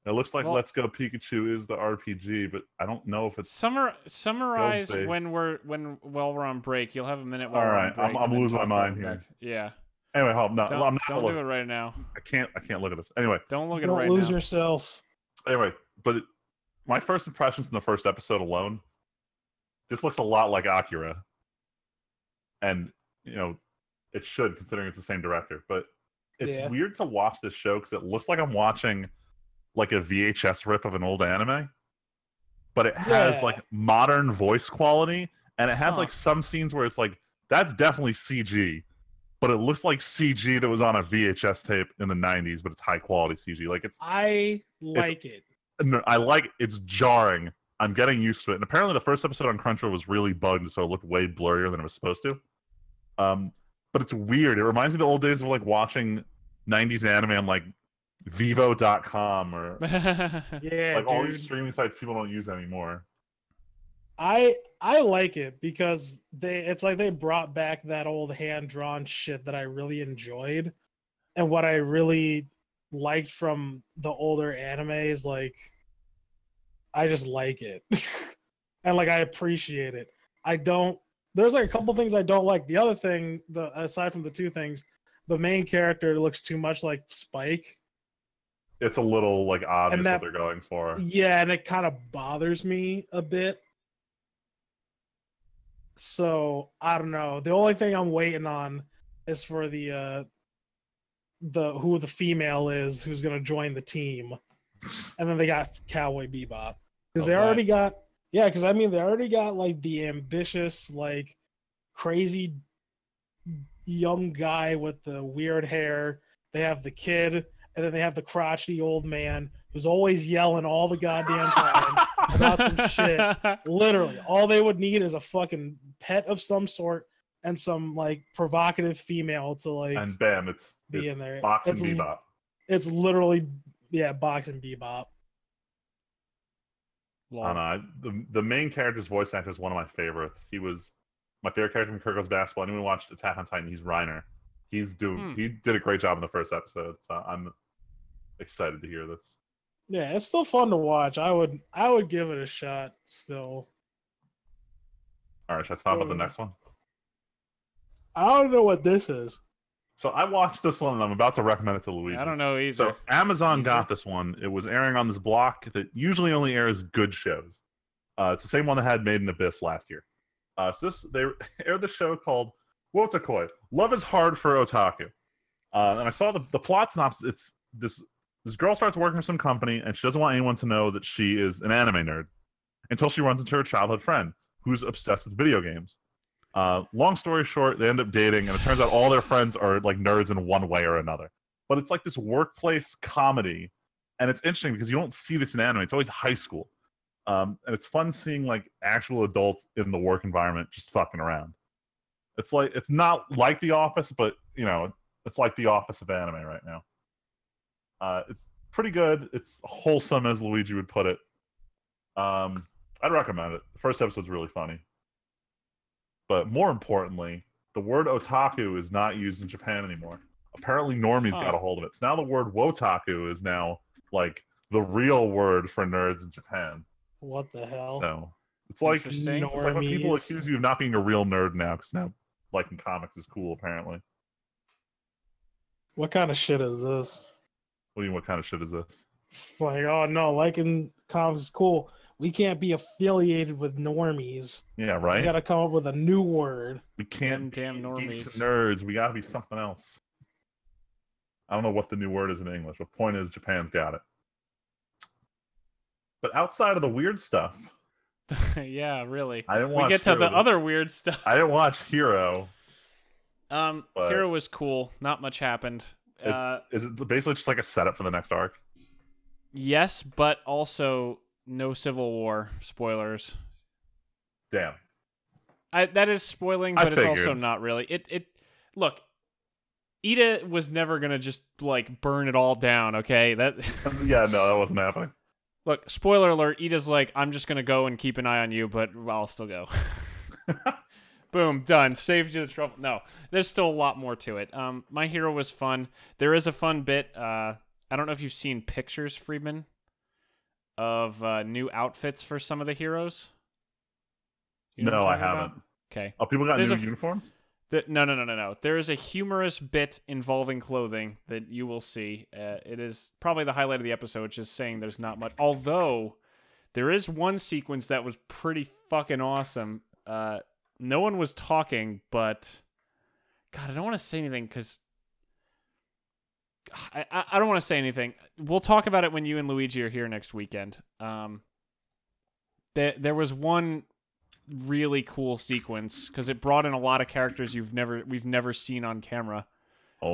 it looks like Let's Go Pikachu is the RPG, but I don't know if it's summarize when we're on break. You'll have a minute. All right, I'm losing my mind here. Back. Yeah. Anyway, I'm not. Don't do it right now. I can't look at this. Anyway, don't look at it right now. Don't lose yourself. Anyway, but my first impressions in the first episode alone, this looks a lot like Akira, and you know. It should, considering it's the same director. But it's weird to watch this show because it looks like I'm watching like a VHS rip of an old anime. But it has like modern voice quality. And it has like some scenes where it's like, that's definitely CG. But it looks like CG that was on a VHS tape in the 90s, but it's high quality CG. Like I like it. It's jarring. I'm getting used to it. And apparently the first episode on Crunchyroll was really bugged, so it looked way blurrier than it was supposed to. But it's weird. It reminds me of the old days of like watching 90s anime on like Vivo.com or like all these streaming sites people don't use anymore. I like it because it's like they brought back that old hand-drawn shit that I really enjoyed. And what I really liked from the older anime is like I just like it. And like I appreciate it. There's like a couple things I don't like. The other thing, aside from the 2 things, the main character looks too much like Spike. It's a little like obvious what they're going for. Yeah, and it kind of bothers me a bit. So I don't know. The only thing I'm waiting on is for the who the female is who's gonna join the team, and then they got Cowboy Bebop because they already got because I mean they already got like the ambitious like crazy young guy with the weird hair. They have the kid, and then they have the crotchety old man who's always yelling all the goddamn time about some shit. Literally, all they would need is a fucking pet of some sort and some like provocative female to like. And bam, it's in there. Boxing Bebop. It's literally Boxing Bebop. The main character's voice actor is one of my favorites. He was my favorite character from Kirko's Basketball. Anyone who watched Attack on Titan, he's Reiner. He did a great job in the first episode, so I'm excited to hear this. Yeah, it's still fun to watch. I would give it a shot still. All right, should I talk about the next one? I don't know what this is. So I watched this one, and I'm about to recommend it to Luigi. I don't know either. So Amazon got this one. It was airing on this block that usually only airs good shows. It's the same one that had Made in Abyss last year. So they aired the show called Wotakoi, Love is Hard for Otaku. And I saw the plot synopsis. It's this girl starts working for some company, and she doesn't want anyone to know that she is an anime nerd until she runs into her childhood friend who's obsessed with video games. Long story short, they end up dating, and it turns out all their friends are like nerds in one way or another. But it's like this workplace comedy, and it's interesting because you don't see this in anime. It's always high school. And it's fun seeing like actual adults in the work environment just fucking around. It's not like The Office, but you know, it's like The Office of anime right now. It's pretty good. It's wholesome, as Luigi would put it. I'd recommend it. The first episode's really funny. But more importantly, the word otaku is not used in Japan anymore. Apparently normies got a hold of it. So now the word wotaku is now like the real word for nerds in Japan. What the hell? So it's like when people accuse you of not being a real nerd now, because now liking comics is cool, apparently. What kind of shit is this? What do you mean, what kind of shit is this? It's like, oh no, liking comics is cool. We can't be affiliated with normies. Yeah, right? We gotta come up with a new word. We can't damn normies. Nerds. We gotta be something else. I don't know what the new word is in English, but point is Japan's got it. But outside of the weird stuff... yeah, really. I didn't watch we get to the other weird stuff. I didn't watch Hero. Hero was cool. Not much happened. Is it basically just like a setup for the next arc? Yes, but also no Civil War. Spoilers. Damn. That is spoiling, but it's also not really. It look, Ida was never gonna just like burn it all down, okay? Yeah, no, that wasn't happening. Look, spoiler alert, Ida's like, I'm just gonna go and keep an eye on you, but I'll still go. Boom, done. Saved you the trouble. No, there's still a lot more to it. My Hero was fun. There is a fun bit. I don't know if you've seen pictures, Friedman, of new outfits for some of the heroes. You know I haven't. About? Okay. Oh, people got new uniforms? No. There is a humorous bit involving clothing that you will see. It is probably the highlight of the episode, which is saying there's not much. Although, there is one sequence that was pretty fucking awesome. No one was talking, but... God, I don't want to say anything, because... I don't want to say anything. We'll talk about it when you and Luigi are here next weekend. There was one really cool sequence because it brought in a lot of characters we've never seen on camera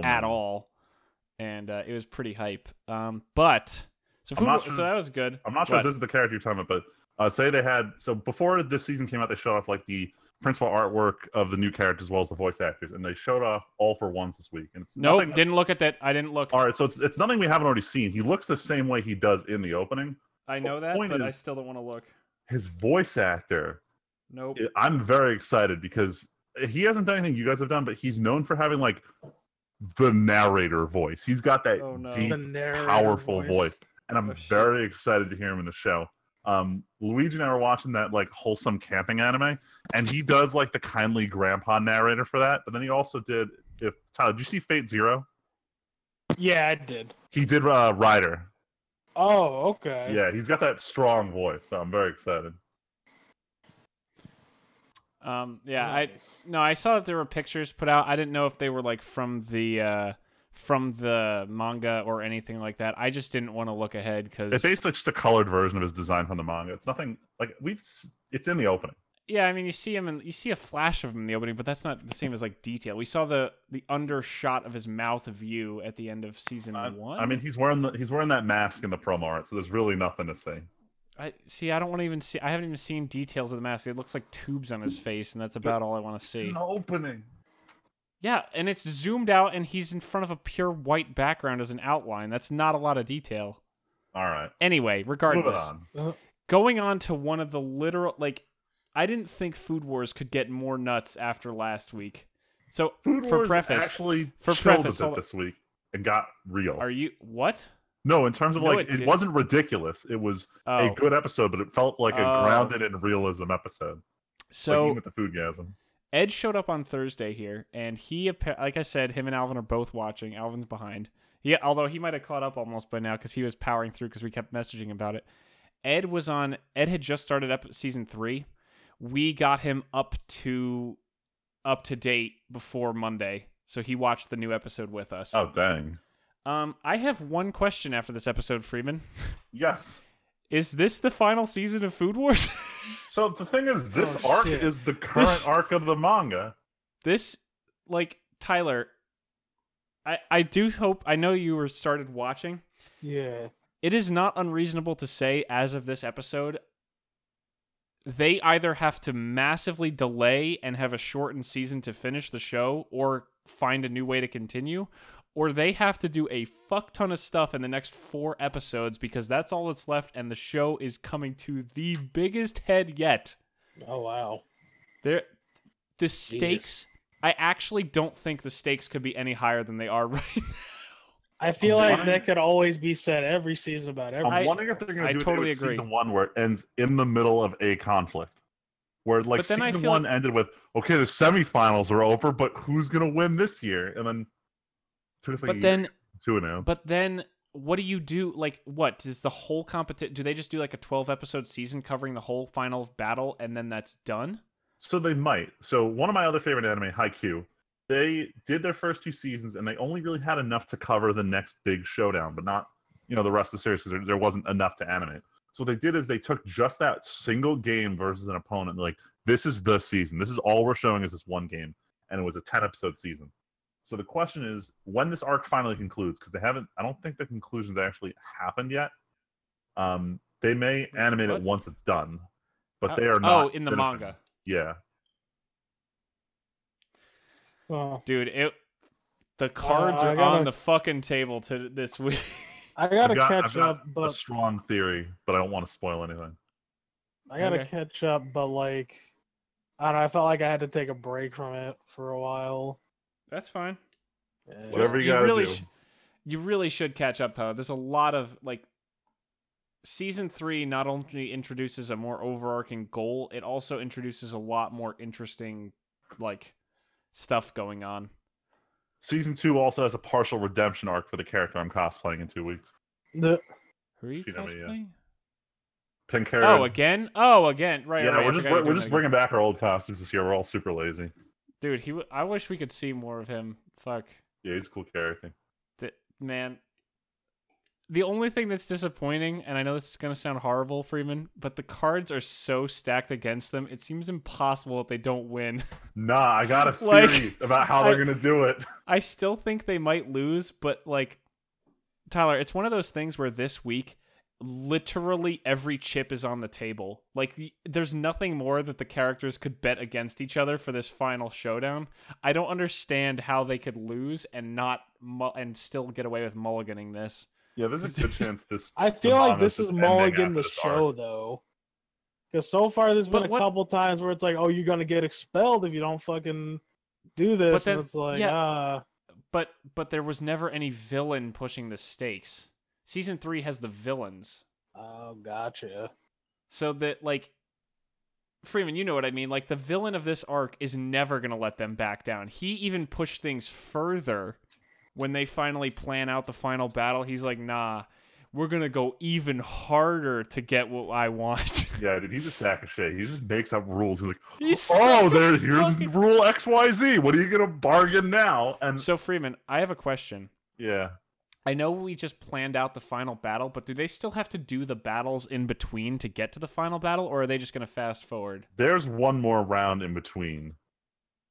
at all, and it was pretty hype. So that was good. I'm not sure if this is the character you're talking about, but say they had before this season came out, they showed off like the principal artwork of the new characters as well as the voice actors, and they showed off All for Ones this week. And it's didn't look at that. I didn't look. All right, so it's nothing we haven't already seen. He looks the same way he does in the opening. I know that, but I still don't want to look. His voice actor. Nope. I'm very excited because he hasn't done anything you guys have done, but he's known for having like the narrator voice. He's got that deep, powerful voice, and I'm very excited to hear him in the show. Luigi and I were watching that like wholesome camping anime, and he does like the kindly grandpa narrator for that, but then he also did if Tyler, did you see Fate Zero? Yeah, I did. He did Ryder. Oh, okay. Yeah, he's got that strong voice, so I'm very excited. Yeah, Nice. I saw that there were pictures put out. I didn't know if they were like from the manga or anything like that. I just didn't want to look ahead because it's basically just a colored version of his design from the manga. It's nothing like it's in the opening. Yeah, I mean, you see him and you see a flash of him in the opening, but that's not the same as like detail. We saw the undershot of his mouth view at the end of season 1. I mean, he's wearing that mask in the promo art, so there's really nothing to say. I don't want to even see. I haven't even seen details of the mask. It looks like tubes on his face, and that's about all I want to see. An opening. Yeah, and it's zoomed out, and he's in front of a pure white background as an outline. That's not a lot of detail. All right. Anyway, regardless, going on to one of the literal I didn't think Food Wars could get more nuts after last week. So Food Wars actually chilled a bit this week and got real. Are you what? No, in terms of it wasn't ridiculous. It was a good episode, but it felt like a grounded in realism episode. So even with the foodgasm. Ed showed up on Thursday here, and he, like I said, him and Alvin are both watching. Alvin's behind. Although he might have caught up almost by now because he was powering through because we kept messaging about it. Ed had just started up season 3. We got him up to date before Monday, so he watched the new episode with us. Oh, dang. I have one question after this episode, Freeman. Yes. Is this the final season of Food Wars? So the thing is, this arc is the current arc of the manga. This, Tyler, I do hope, I know you were started watching. Yeah. It is not unreasonable to say, as of this episode, they either have to massively delay and have a shortened season to finish the show or find a new way to continue, or they have to do a fuck ton of stuff in the next 4 episodes because that's all that's left and the show is coming to the biggest head yet. Oh, wow. The stakes, I actually don't think the stakes could be any higher than they are right now. I feel like that could always be said every season about everything. I'm wondering if they're going to do totally it with agree. season 1 where it ends in the middle of a conflict. Where season 1 ended with, okay, the semifinals are over, but who's going to win this year? And then took us to announce. But then what do you do? What does the whole competition? Do they just do a 12-episode season covering the whole final battle and then that's done? So they might. So one of my other favorite anime, Haikyuu, they did their first 2 seasons and they only really had enough to cover the next big showdown, but not the rest of the series because there wasn't enough to animate. So what they did is they took just that single game versus an opponent. And this is the season. This is all we're showing is this one game, and it was a 10-episode season. So the question is, when this arc finally concludes, because I don't think the conclusion's actually happened yet. They may animate it once it's done, but they are not. Oh, in the manga. Yeah. Well, dude, the cards are on the fucking table to this week. I've got a strong theory, but I don't want to spoil anything. I gotta catch up, but I don't know. I felt like I had to take a break from it for a while. That's fine. Yeah. Whatever you gotta do. You really should catch up, Tyler. There's a lot of season 3 not only introduces a more overarching goal, it also introduces a lot more interesting stuff going on. Season 2 also has a partial redemption arc for the character I'm cosplaying in 2 weeks. Who are you cosplaying? Pink hair. Oh, again? Right. Yeah, right. we're just bringing back our old costumes this year. We're all super lazy. Dude, I wish we could see more of him. Fuck. Yeah, he's a cool character. Man, the only thing that's disappointing, and I know this is going to sound horrible, Freeman, but the cards are so stacked against them, it seems impossible that they don't win. Nah, I got a theory about how they're going to do it. I still think they might lose, but Tyler, it's one of those things where this week, literally every chip is on the table. There's nothing more that the characters could bet against each other for this final showdown. I don't understand how they could lose and and still get away with mulliganing this. Yeah, there's a good chance this. I feel like this is mulligan the show though, because so far there's been a couple times where it's oh, you're gonna get expelled if you don't fucking do this. But and it's but there was never any villain pushing the stakes. Season 3 has the villains. Oh, gotcha. So that, Freeman, you know what I mean. Like, the villain of this arc is never going to let them back down. He even pushed things further when they finally plan out the final battle. He's like, nah, we're going to go even harder to get what I want. Yeah, dude, he's a sack of shit. He just makes up rules. He's like, here's rule XYZ. What are you going to bargain now? And so, Freeman, I have a question. Yeah. I know we just planned out the final battle, but do they still have to do the battles in between to get to the final battle, or are they just going to fast forward? There's one more round in between.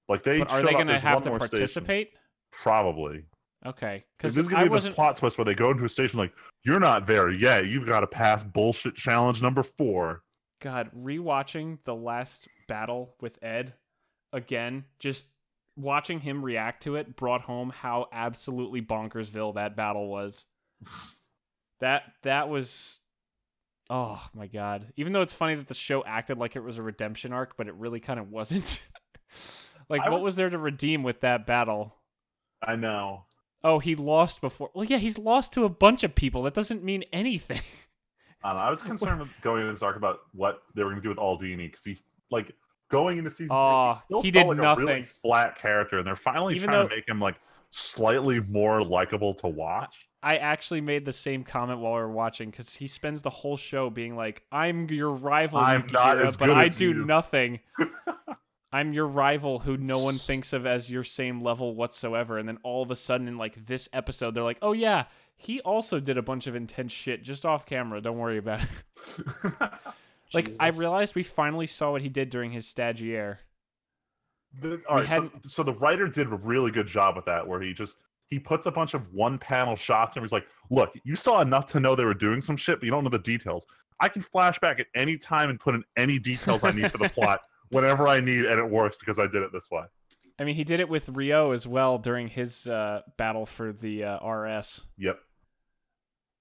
Like, are they going to have to participate? Station. Probably. Okay. Because this is going to be this plot twist where they go into a station like, you're not there yet. You've got to pass bullshit challenge number 4. God, rewatching the last battle with Ed again, just watching him react to it brought home how absolutely bonkersville that battle was. That was, oh my God. Even though it's funny that the show acted like it was a redemption arc, but it really kind of wasn't. Like, what was there to redeem with that battle? I know. Oh, he lost before. Well, yeah, he's lost to a bunch of people. That doesn't mean anything. I was concerned with going into this arc about what they were going to do with Aldini, because he, like, going into season 3, he did like nothing. A really flat character, and they're finally trying to make him like slightly more likable to watch. I actually made the same comment while we were watching, because he spends the whole show being like, "I'm your rival, I'm not as good but I as do you. Nothing. I'm your rival who no one thinks of as your same level whatsoever." And then all of a sudden, in like this episode, they're like, "Oh yeah, he also did a bunch of intense shit just off camera. Don't worry about it." Like, Jesus. I realized we finally saw what he did during his stagiaire. So the writer did a really good job with that, where he puts a bunch of one-panel shots, and he's like, look, you saw enough to know they were doing some shit, but you don't know the details. I can flash back at any time and put in any details I need for the plot whenever I need, and it works because I did it this way. I mean, he did it with Rio as well during his battle for the RS. Yep.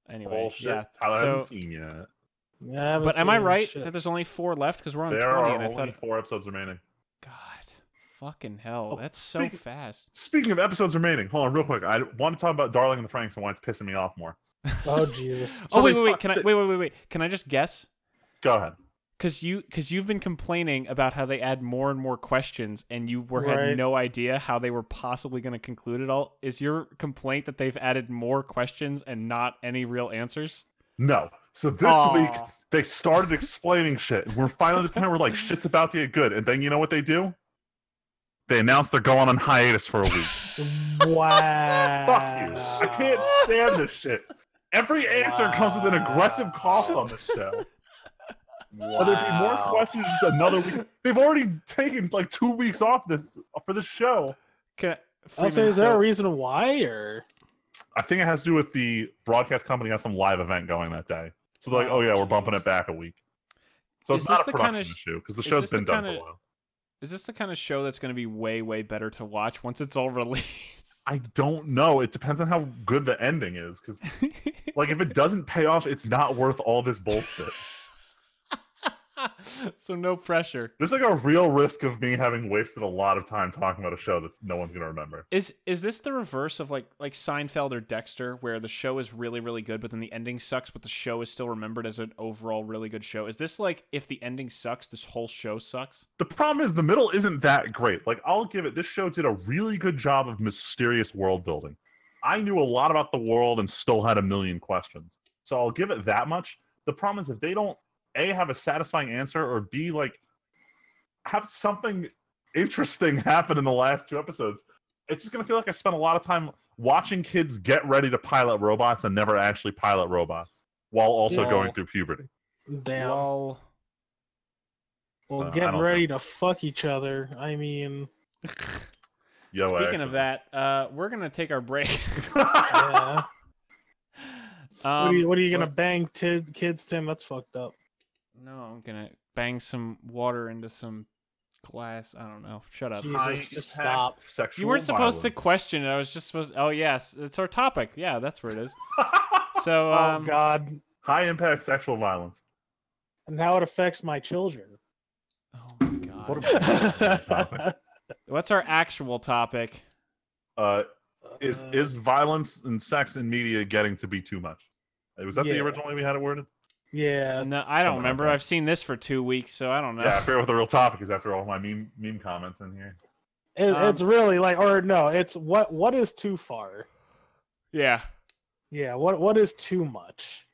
Anyway, yeah. Tyler hasn't seen yet. Yeah, but am I right that there's only 4 left? Because we're on 20, and I thought only 4 episodes remaining. God, fucking hell, that's so fast. Speaking of episodes remaining, hold on real quick. I want to talk about Darling and the Franxx and why it's pissing me off more. Oh Jesus! Wait. Can I just guess? Go ahead. Because you've been complaining about how they add more and more questions, and you had no idea how they were possibly going to conclude it all. Is your complaint that they've added more questions and not any real answers? No. So this week, they started explaining shit. And we're finally at the point where, like, shit's about to get good. And then you know what they do? They announce they're going on hiatus for a week. Wow. Fuck you. I can't stand this shit. Every answer comes with an aggressive cost on this show. Wow. Will there be more questions another week? They've already taken, like, 2 weeks off for this show. I'll say, is there a reason why, or? I think it has to do with the broadcast company has some live event going that day. So they're like, oh yeah, we're bumping it back a week. So it's not a production issue, because the show's been done for a while. Is this the kind of show that's going to be way, way better to watch once it's all released? I don't know. It depends on how good the ending is. Because, like, if it doesn't pay off, it's not worth all this bullshit. So no pressure. There's like a real risk of me having wasted a lot of time talking about a show that no one's gonna remember. Is this the reverse of like Seinfeld or Dexter, where the show is really, really good, but then the ending sucks, but the show is still remembered as an overall really good show? Is this like, if the ending sucks, this whole show sucks? The problem is the middle isn't that great. Like, I'll give it, this show did a really good job of mysterious world building. I knew a lot about the world and still had a million questions. So I'll give it that much. The problem is if they don't A, have a satisfying answer, or B, like, have something interesting happen in the last 2 episodes, it's just going to feel like I spent a lot of time watching kids get ready to pilot robots and never actually pilot robots, while also going through puberty. Damn. Well, getting ready to fuck each other. I mean... Speaking of that, we're going to take our break. Yeah. What are you going to bang kids, Tim? That's fucked up. No, I'm gonna bang some water into some glass. I don't know. Shut up. Jesus, just stop. You weren't supposed to question it. I was just supposed to... Oh, yes. It's our topic. Yeah, that's where it is. So, oh, God. High impact sexual violence. And how it affects my children. Oh, my God. What's our actual topic? Is violence and sex in media getting to be too much? Was that the original way we had it worded? Yeah. No, I don't remember. I've seen this for 2 weeks, so I don't know. Yeah, I forget what the real topic is after all my meme comments in here. It's really like, or no, it's what is too far? Yeah. Yeah, what is too much?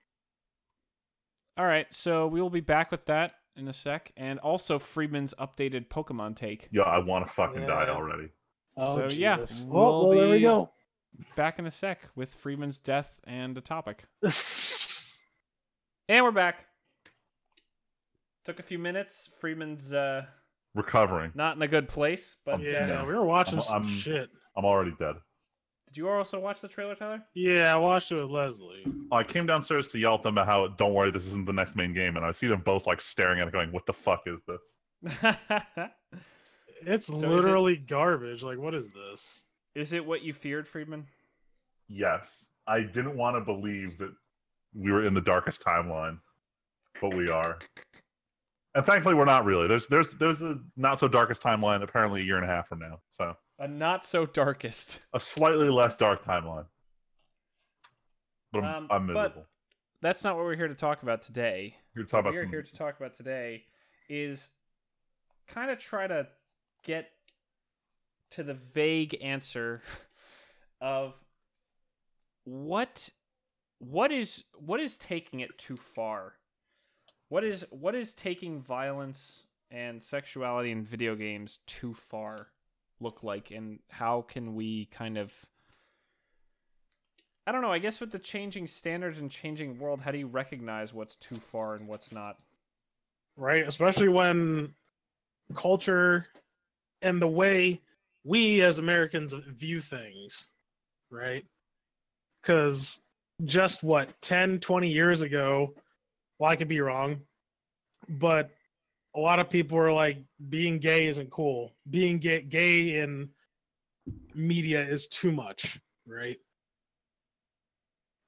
All right, so we will be back with that in a sec, and also Freeman's updated Pokemon take. Yeah, I want to fucking die already. Oh, so, Jesus. Yeah, well, there we go. Back in a sec with Freeman's death and a topic. And we're back. Took a few minutes. Freeman's recovering. Not in a good place, but yeah, we were watching some shit. I'm already dead. Did you also watch the trailer, Tyler? Yeah, I watched it with Leslie. I came downstairs to yell at them about how, don't worry, this isn't the next main game, and I see them both like staring at it going, what the fuck is this? It's so literally garbage. Like, what is this? Is it what you feared, Friedman? Yes. I didn't want to believe that we were in the darkest timeline, but we are. And thankfully, we're not really. There's a not so darkest timeline apparently a year and a half from now. So a not so darkest, a slightly less dark timeline. But I'm miserable. But that's not what we're here to talk about today. Here to talk about today is kind of try to get to the vague answer of what is taking it too far. What is taking violence and sexuality in video games too far look like, and how can we kind of, I don't know, I guess with the changing standards and changing world, how do you recognize what's too far and what's not? Right, especially when culture and the way we as Americans view things, right? Because just 10, 20 years ago, well, I could be wrong, but a lot of people were like, being gay isn't cool. Being gay in media is too much, right?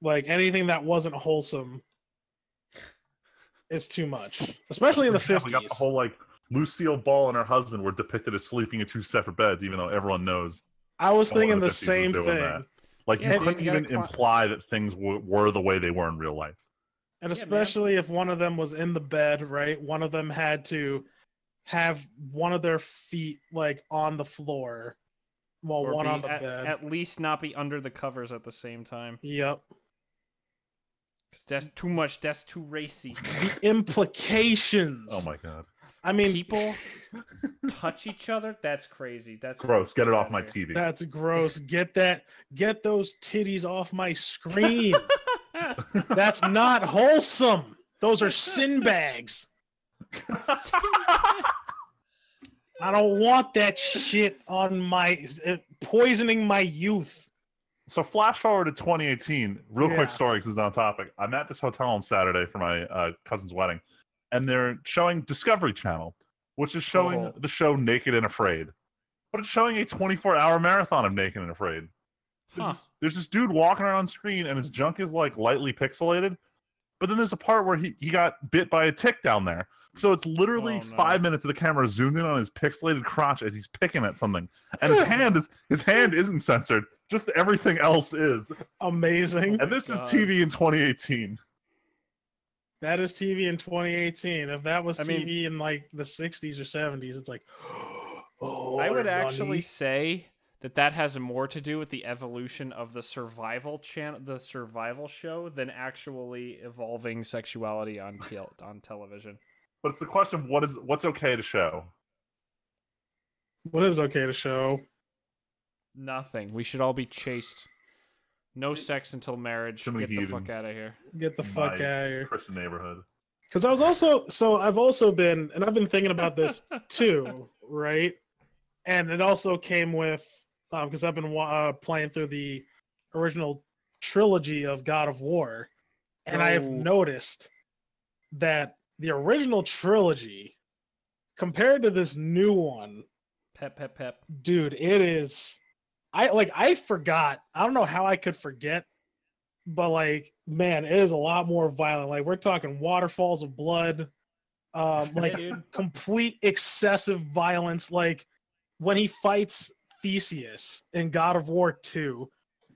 Like, anything that wasn't wholesome is too much, especially in the 50s. We got the whole, like, Lucille Ball and her husband were depicted as sleeping in 2 separate beds, even though everyone knows. I was thinking the same thing. Like, you couldn't even imply that things were the way they were in real life. And especially if one of them was in the bed, right? One of them had to have one of their feet like on the floor while one on the bed. At least not be under the covers at the same time. Yep. Because that's too much. That's too racy. The implications. Oh my god. I mean, people touch each other. That's crazy. That's gross. Get it off my TV. That's gross. Get those titties off my screen. That's not wholesome. Those are sin bags. I don't want that shit on my poisoning my youth. So flash forward to 2018. Real quick story because it's on topic. I'm at this hotel on Saturday for my cousin's wedding, and they're showing Discovery Channel, which is showing the show Naked and Afraid, but it's showing a 24-hour marathon of Naked and Afraid. There's this dude walking around on screen, and his junk is like lightly pixelated. But then there's a part where he got bit by a tick down there. So it's literally 5 minutes of the camera zoomed in on his pixelated crotch as he's picking at something, and his hand isn't censored. Just everything else is amazing. And this is TV in 2018. That is TV in 2018. If that was TV in like the 60s or 70s, it's like, I would actually say that has more to do with the evolution of the survival channel, the survival show, than actually evolving sexuality on television. But it's the question: what's okay to show? What is okay to show? Nothing. We should all be chaste. No sex until marriage. Get the fuck out of here. Get the fuck out of here. Christian neighborhood. Because I've also been, and I've been thinking about this too, right? And it also came with, because I've been playing through the original trilogy of God of War, and I have noticed that the original trilogy, compared to this new one, pep, dude, it is. I forgot. I don't know how I could forget, but like, man, it is a lot more violent. Like, we're talking waterfalls of blood, like complete excessive violence. Like when he fights Theseus in God of War 2,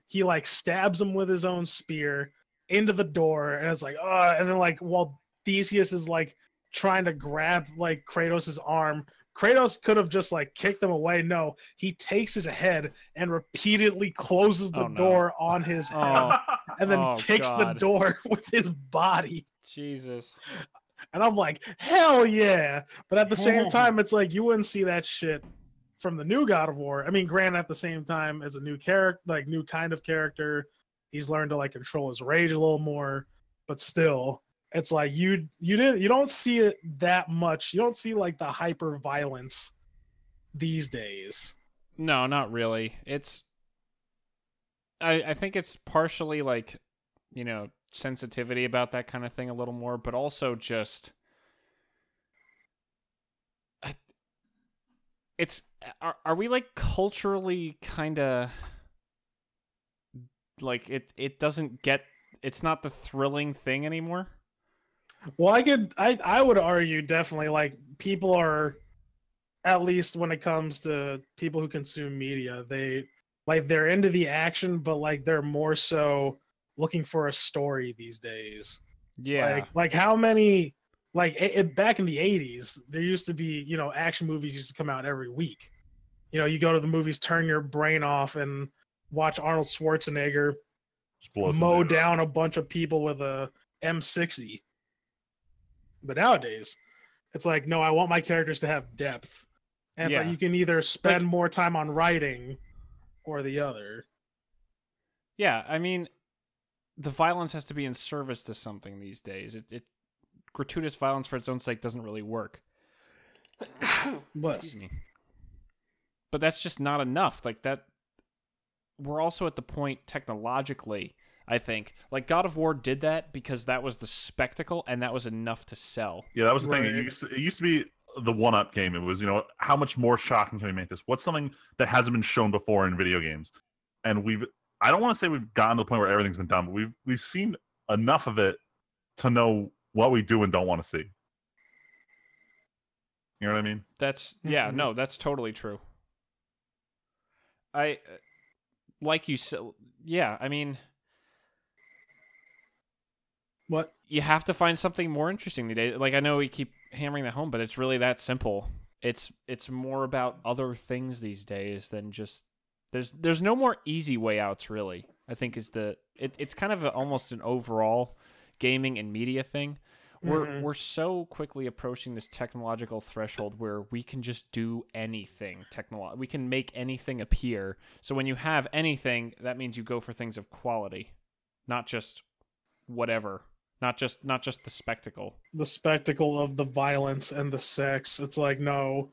he like stabs him with his own spear into the door, and it's like, and then like while Theseus is like trying to grab like Kratos' arm. Kratos could have just like kicked him away. No, he takes his head and repeatedly closes the door on his head and then kicks the door with his body. Jesus. And I'm like, hell yeah. But at the same time, it's like you wouldn't see that shit from the new God of War. I mean, granted, at the same time, as a new character, like new kind of character, he's learned to like control his rage a little more. But still, it's like you don't see it that much. You don't see like the hyper violence these days. No, not really. It's I think it's partially like, you know, sensitivity about that kind of thing a little more, but also just are we like culturally kind of like it doesn't get, it's not the thrilling thing anymore? Well, I would argue definitely like people are, at least when it comes to people who consume media, they're into the action, but like they're more so looking for a story these days. Yeah. Like how many, like back in the 80s, there used to be, you know, action movies used to come out every week. You know, you go to the movies, turn your brain off and watch Arnold Schwarzenegger mow down a bunch of people with a M60. But nowadays, it's like, no, I want my characters to have depth. And it's like you can either spend more time on writing or the other. Yeah, I mean, the violence has to be in service to something these days. It gratuitous violence for its own sake doesn't really work. But that's just not enough. Like that, we're also at the point technologically, I think, like God of War did that because that was the spectacle and that was enough to sell. Yeah, that was the thing. It used to be the one-up game. It was, you know, how much more shocking can we make this? What's something that hasn't been shown before in video games? And I don't want to say we've gotten to the point where everything's been done, but we've seen enough of it to know what we do and don't want to see. You know what I mean? That's no, that's totally true. Like you said, I mean, what? You have to find something more interesting today. Like, I know we keep hammering that home, but it's really that simple. It's more about other things these days than just there's no more easy way outs, really. I think it's kind of almost an overall gaming and media thing. We're so quickly approaching this technological threshold where we can just do anything we can make anything appear. So when you have anything, that means you go for things of quality, not just whatever. Not just the spectacle. The spectacle of the violence and the sex. It's like, no.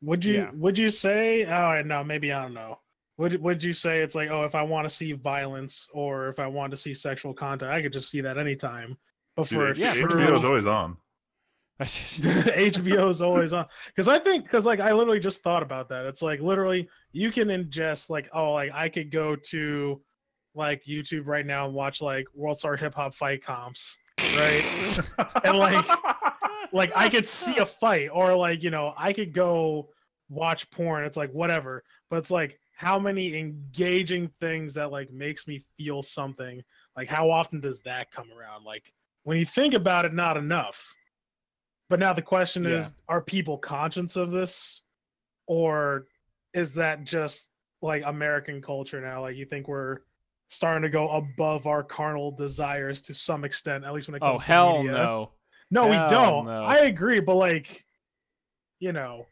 Would you say? Oh no, maybe I don't know. Would you say it's like, oh, if I want to see violence or if I want to see sexual content, I could just see that anytime. But HBO is always on. HBO is always on. Because I literally just thought about that. It's like literally you can ingest like, oh, like I could go to like YouTube right now and watch like World Star Hip Hop fight comps, right? And like I could see a fight, or like, you know, I could go watch porn. It's like whatever, but it's like how many engaging things that like makes me feel something. Like how often does that come around? Like when you think about it, not enough. But now the question is, are people conscious of this, or is that just like American culture now? Like you think we're starting to go above our carnal desires to some extent, at least when it comes to media. No, we don't. No. I agree, but like, you know,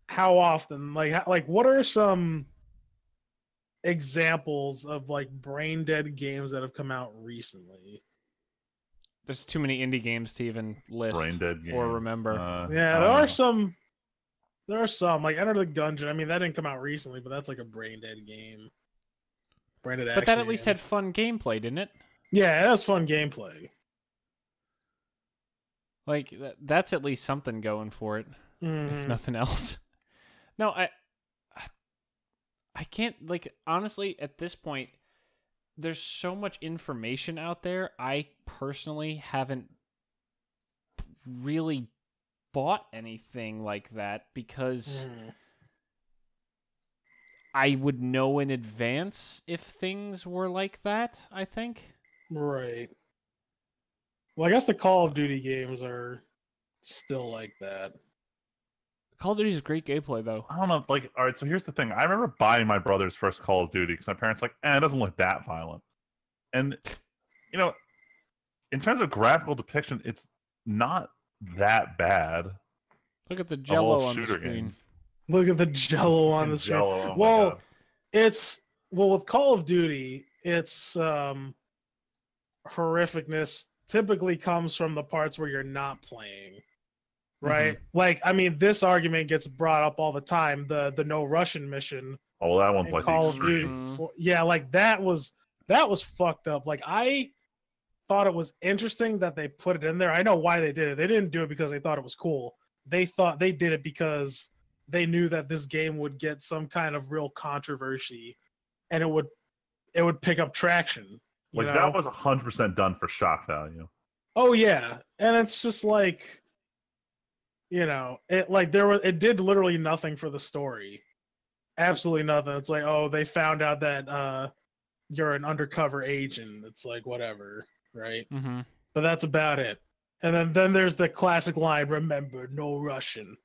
how often? Like what are some examples of like brain dead games that have come out recently? There's too many indie games to even list brain dead games. Or remember. There are some. There are some like Enter the Gungeon. I mean, that didn't come out recently, but that's like a brain dead game. But that at least had fun gameplay, didn't it? Yeah, it has fun gameplay. Like, that's at least something going for it, if nothing else. No, I can't, like, honestly, at this point, there's so much information out there, I personally haven't really bought anything like that because... I would know in advance if things were like that, I think. Right. Well, I guess the Call of Duty games are still like that. Call of Duty is great gameplay, though. I don't know. Like, all right, so here's the thing. I remember buying my brother's first Call of Duty because my parents like, it doesn't look that violent. And, you know, in terms of graphical depiction, it's not that bad. Look at the Jello on the screen. Games. Look at the Jello on the screen. Oh well, with Call of Duty, its horrificness typically comes from the parts where you're not playing. Right? Mm-hmm. Like, I mean, this argument gets brought up all the time. The no Russian mission. Oh, that one's like Call of Duty. Yeah, like that was fucked up. Like, I thought it was interesting that they put it in there. I know why they did it. They didn't do it because they thought it was cool. They thought they did it because they knew that this game would get some kind of real controversy, and it would pick up traction. Like, that was 100% done for shock value. Oh yeah, and it's just like, it did literally nothing for the story. Absolutely nothing. It's like, oh, they found out that you're an undercover agent. It's like, whatever, right? Mm-hmm. But that's about it. And then there's the classic line, remember, no Russian.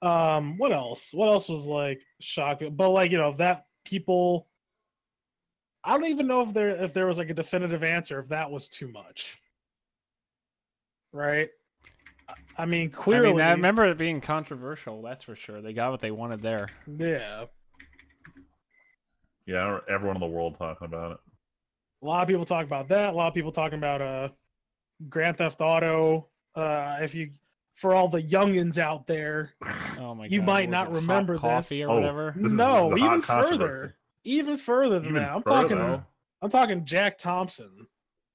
What else? What else was like shocking? But like, that people, I don't even know if there was like a definitive answer if that was too much. Right? I mean, clearly. I remember it being controversial, that's for sure. They got what they wanted there. Yeah. Yeah, everyone in the world talking about it. A lot of people talk about that. A lot of people talking about Grand Theft Auto. For all the youngins out there, oh my God, you might not remember coffee this or whatever. No, even further. Even further than that. I'm talking Jack Thompson.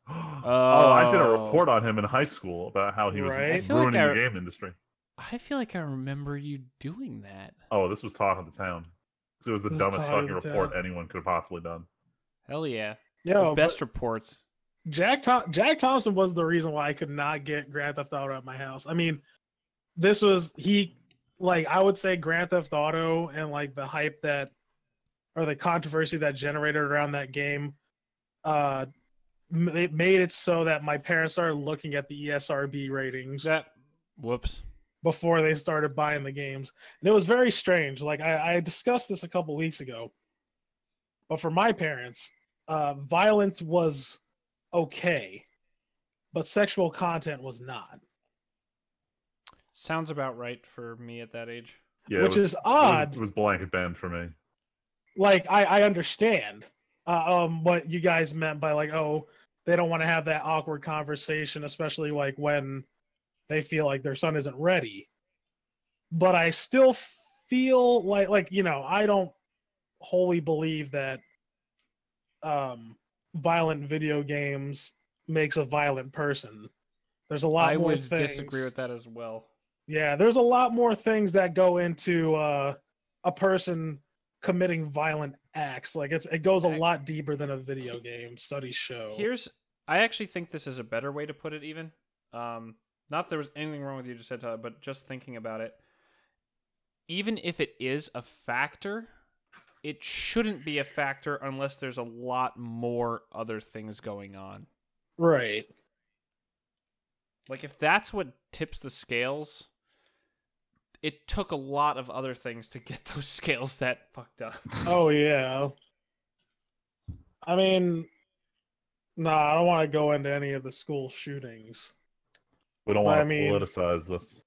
I did a report on him in high school about how he was ruining the game industry. I feel like I remember you doing that. Oh, this was talk of the town. It was the dumbest fucking report anyone could have possibly done. Hell yeah. Yeah, best reports. Jack Thompson was the reason why I could not get Grand Theft Auto at my house. I mean, I would say Grand Theft Auto and like the hype or the controversy that generated around that game, it made it so that my parents started looking at the ESRB ratings. Whoops. Before they started buying the games. And it was very strange. Like, I discussed this a couple weeks ago. But for my parents, violence was okay, but sexual content was not. Sounds about right for me at that age. Yeah, which is odd. It was blanket banned for me. Like, I understand what you guys meant by like, oh, they don't want to have that awkward conversation, especially like when they feel like their son isn't ready. But I still feel like I don't wholly believe that violent video games makes a violent person. There's a lot more things. I would disagree with that as well. Yeah, there's a lot more things that go into a person committing violent acts. Like, it goes a lot deeper than a video game. Studies show. I actually think this is a better way to put it even. Not that there was anything wrong with you just said, Tyler, but just thinking about it, even if it is a factor, it shouldn't be a factor unless there's a lot more other things going on. Right. Like, if that's what tips the scales, it took a lot of other things to get those scales that fucked up. Oh, yeah. I mean, I don't want to go into any of the school shootings. We don't want to politicize this.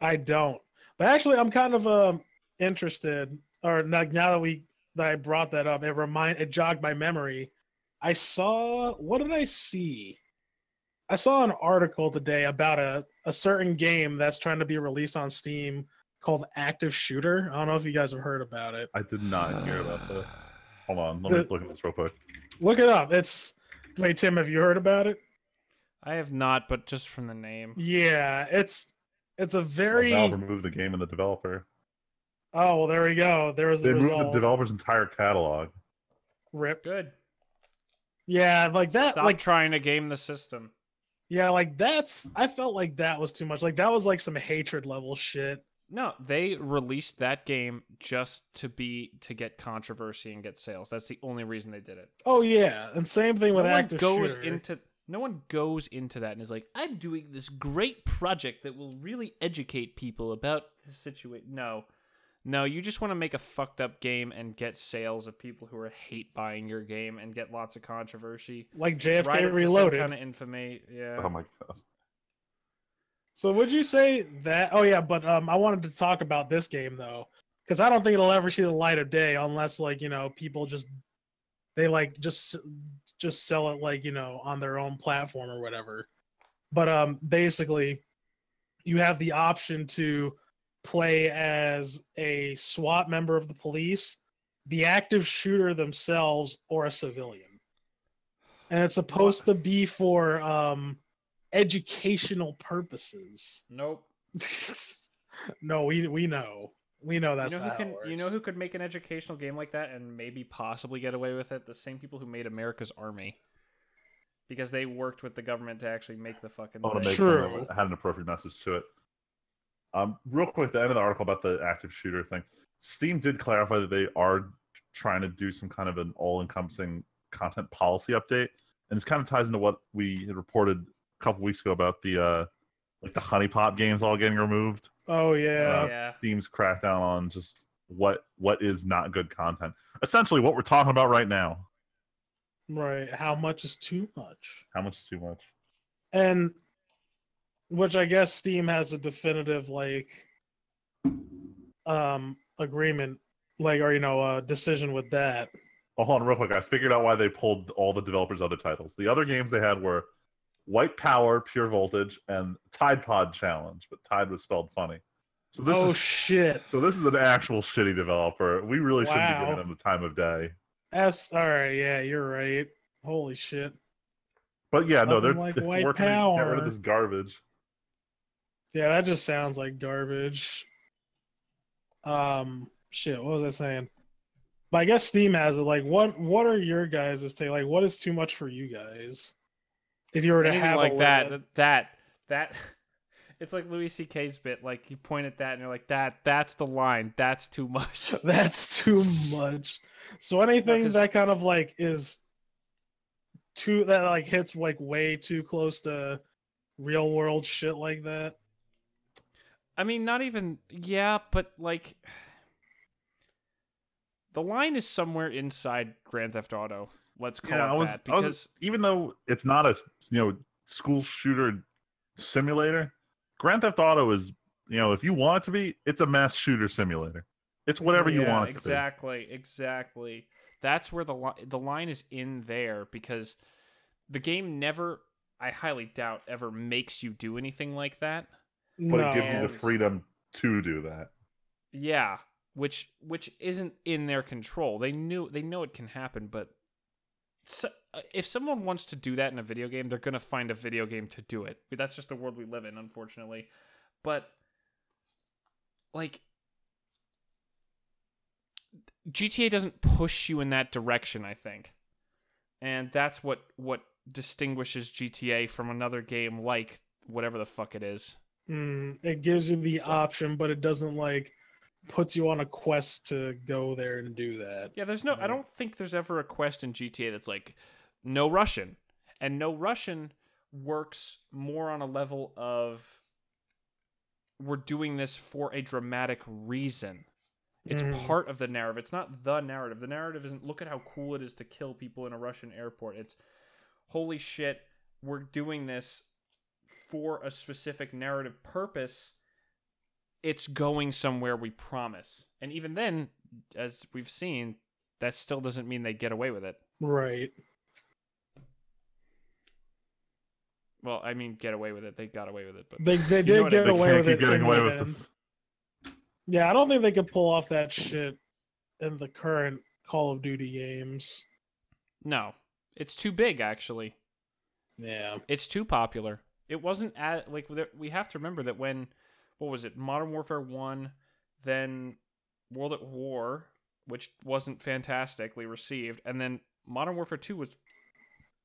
I don't. But actually, I'm kind of interested, or now that I brought that up, it jogged my memory. What did I see? I saw an article today about a certain game that's trying to be released on Steam called Active Shooter. I don't know if you guys have heard about it. I did not hear about this. Hold on, let me look at this real quick. Look it up. Wait, Tim, have you heard about it? I have not, but just from the name. Yeah, it's a very... Valve removed the game and the developer. Oh, well, there we go. There was the result. They moved the developer's entire catalog. Rip. Good. Yeah, like that. Stop trying to game the system. Yeah, like I felt like that was too much. Like, that was like some hatred level shit. No, they released that game just to get controversy and get sales. That's the only reason they did it. Oh yeah, and same thing with Active Shooter. No one goes into that and is like, I'm doing this great project that will really educate people about the situation. No, you just want to make a fucked up game and get sales of people who are hate buying your game and get lots of controversy. Like JFK Reloaded. Kind of infamy, yeah. Oh my god. So would you say that? Oh yeah, but I wanted to talk about this game though, because I don't think it'll ever see the light of day unless people just sell it on their own platform or whatever. But basically, you have the option to play as a SWAT member of the police, the active shooter themselves, or a civilian. And it's supposed to be for educational purposes. Nope. No, we know. We know that's not how it works. You know who could make an educational game like that and maybe possibly get away with it? The same people who made America's Army. Because they worked with the government to actually make the fucking thing. To make something that had an appropriate message to it. Real quick, the end of the article about the active shooter thing. Steam did clarify that they are trying to do some kind of an all-encompassing content policy update. And this kind of ties into what we had reported a couple weeks ago about the the honeypot games all getting removed. Oh yeah. Steam's crackdown on just what is not good content. Essentially, what we're talking about right now. Right. How much is too much? How much is too much? And which I guess Steam has a definitive agreement, decision with that. Oh, hold on, real quick. I figured out why they pulled all the developers' other titles. The other games they had were White Power, Pure Voltage, and Tide Pod Challenge, but Tide was spelled funny. So this shit. So this is an actual shitty developer. We really shouldn't be giving them the time of day. Alright, yeah, you're right. Holy shit. But yeah, no, they're White working Power. to get rid of this garbage. Yeah, that just sounds like garbage. Shit, what was I saying? But I guess Steam has it. What are your guys' take? What is too much for you guys? If you were to have that it's like Louis C.K.'s bit. You point at that and you're like, that's the line. That's too much. That's too much. So anything that kind of is too that hits way too close to real world shit like that. I mean, not even but the line is somewhere inside Grand Theft Auto. Let's call it that. Because even though it's not a school shooter simulator, Grand Theft Auto is if you want it to be, it's a mass shooter simulator. It's whatever you want it to be. Exactly. That's where the line is in there, because the game never, I highly doubt, ever makes you do anything like that. But it gives you the freedom to do that. Yeah, which isn't in their control. They know it can happen, but if someone wants to do that in a video game, they're going to find a video game to do it. That's just the world we live in, unfortunately. But GTA doesn't push you in that direction, I think. And that's what distinguishes GTA from another game like whatever the fuck it is. It gives you the option, but it doesn't puts you on a quest to go there and do that. Yeah, I don't think there's ever a quest in GTA that's no Russian. And no Russian works more on a level of we're doing this for a dramatic reason. It's part of the narrative. It's not the narrative. The narrative isn't look at how cool it is to kill people in a Russian airport. It's holy shit, we're doing this for a specific narrative purpose. It's going somewhere, we promise. And even then, as we've seen, that still doesn't mean they get away with it. Right. Well, I mean, get away with it. They got away with it, but they did get away with it. Getting away with this. Yeah, I don't think they could pull off that shit in the current Call of Duty games. No, it's too big, actually. Yeah, it's too popular. It wasn't we have to remember that when. What was it? Modern Warfare 1, then World at War, which wasn't fantastically received, and then Modern Warfare 2 was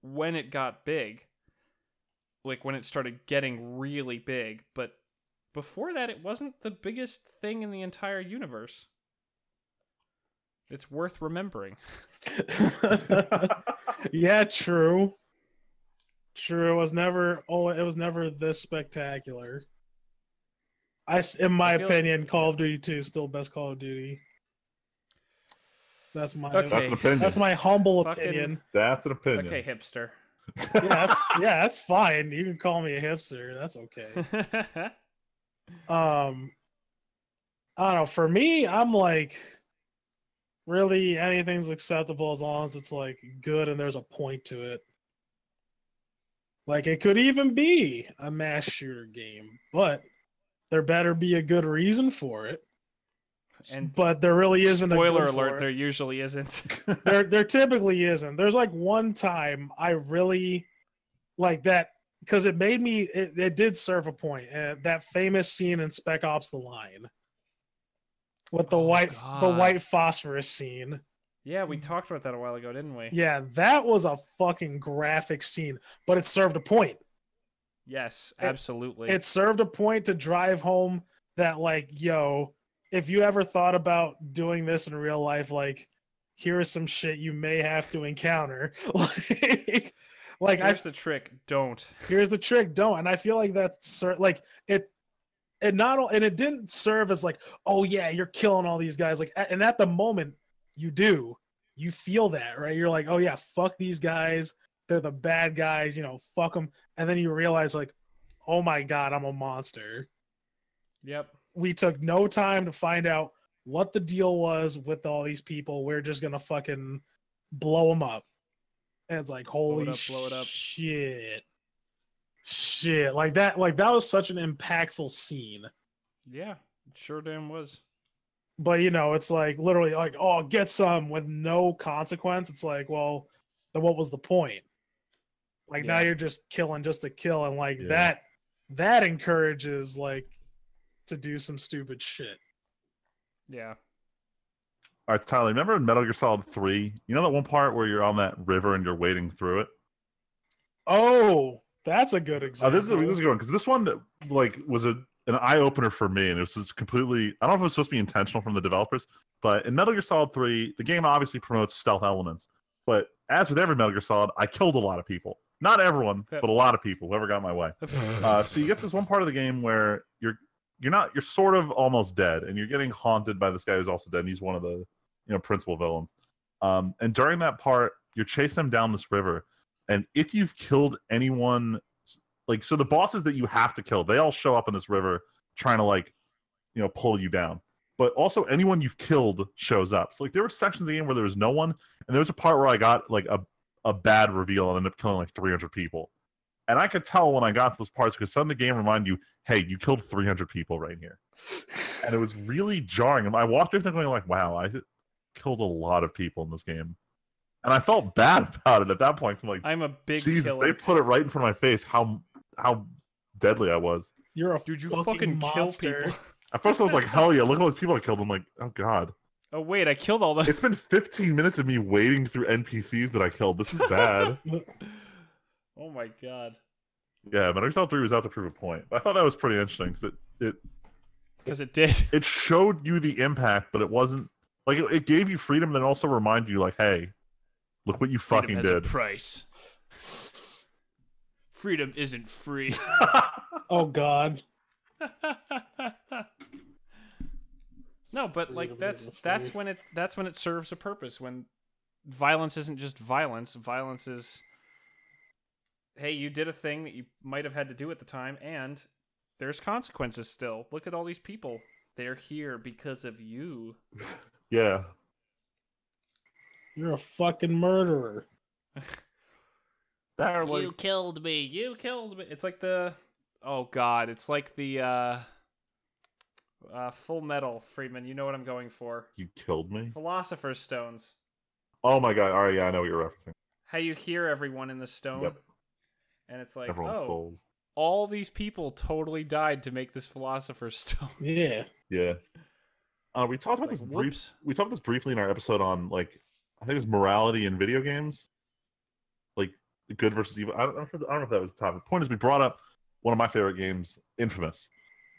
when it got big. When it started getting really big. But before that, it wasn't the biggest thing in the entire universe. It's worth remembering. Yeah, true. True, it was never. Oh, it was never this spectacular. In my opinion, Call of Duty 2 is still best Call of Duty. That's my. That's an opinion. That's my humble opinion. That's an opinion. Okay, hipster. That's fine. You can call me a hipster. That's okay. I don't know. For me, I'm like, really, anything's acceptable as long as it's like good and there's a point to it. Like, it could even be a mass shooter game, but there better be a good reason for it. But there really isn't. Spoiler alert: there usually isn't. there typically isn't. There's like one time I really like that because it made me. It did serve a point. That famous scene in Spec Ops: The Line with the white phosphorus scene. Yeah, we talked about that a while ago, didn't we? Yeah, that was a fucking graphic scene, but it served a point. Yes, absolutely. It served a point to drive home that, like, yo, if you ever thought about doing this in real life, like, here is some shit you may have to encounter. Like, here's the trick, don't. Here's the trick, don't. And I feel like that's like it not, and it didn't serve as like, oh yeah, you're killing all these guys. Like, and at the moment, you feel that, right? You're like, oh yeah, fuck these guys. They're the bad guys, you know, fuck them. And then you realize, like, oh my God, I'm a monster. Yep. We took no time to find out what the deal was with all these people. We're just going to fucking blow them up. And it's like, holy blow it up. Shit. Like that was such an impactful scene. Yeah, it sure damn was. But, you know, it's like literally like, oh, get some with no consequence. It's like, well, then what was the point? Like, now you're just killing just to kill. And like that encourages like to do some stupid shit. Yeah. All right, Tyler, remember in Metal Gear Solid 3, you know that one part where you're on that river and you're wading through it? Oh, that's a good example. This is a good one, because this one like was an eye-opener for me, and it was just completely, I don't know if it was supposed to be intentional from the developers, but in Metal Gear Solid 3, the game obviously promotes stealth elements. But as with every Metal Gear Solid, I killed a lot of people. Not everyone, but a lot of people, whoever got in my way. So you get this one part of the game where you're sort of almost dead, and you're getting haunted by this guy who's also dead, and he's one of the principal villains. And during that part, you're chasing him down this river, and if you've killed anyone, like, so the bosses that you have to kill, they all show up in this river trying to, like, pull you down. But also anyone you've killed shows up. So like there were sections of the game where there was no one, and there was a part where I got like a bad reveal and ended up killing like 300 people. And I could tell when I got to those parts because some of the game reminded you, hey, you killed 300 people right here. And it was really jarring. And I walked away thinking like, wow, I killed a lot of people in this game. And I felt bad about it at that point. So I'm like, I'm a big Jesus, killer. They put it right in front of my face how deadly I was. You're a dude, you fucking monster. Kill people. At first I was like, hell yeah, look at all those people I killed. I'm like, oh God. Oh wait, I killed all them. It's been 15 minutes of me wading through NPCs that I killed. This is bad. Oh my God. Yeah, Metal Gear Solid 3 was out to prove a point. I thought that was pretty interesting because it did. It showed you the impact, but it wasn't like it gave you freedom, and then also reminded you like, hey, look what you freedom fucking did. A price. Freedom isn't free. Oh God. No, but like that's when it serves a purpose. When violence isn't just violence. Violence is, hey, you did a thing that you might have had to do at the time, and there's consequences still. Look at all these people. They're here because of you. Yeah. You're a fucking murderer. You killed me. You killed me. It's like the... Oh, God. It's like the Full Metal, Friedman. You know what I'm going for. You killed me? Philosopher's Stones. Oh, my God. All right, yeah, I know what you're referencing. How you hear everyone in the stone. Yep. And it's like, everyone's souls. All these people totally died to make this Philosopher's Stone. Yeah. Yeah. We talked about We talked about this briefly in our episode on, like, I think it was morality in video games. Like, good versus evil. I don't know if that was the topic. The point is, we brought up one of my favorite games, Infamous.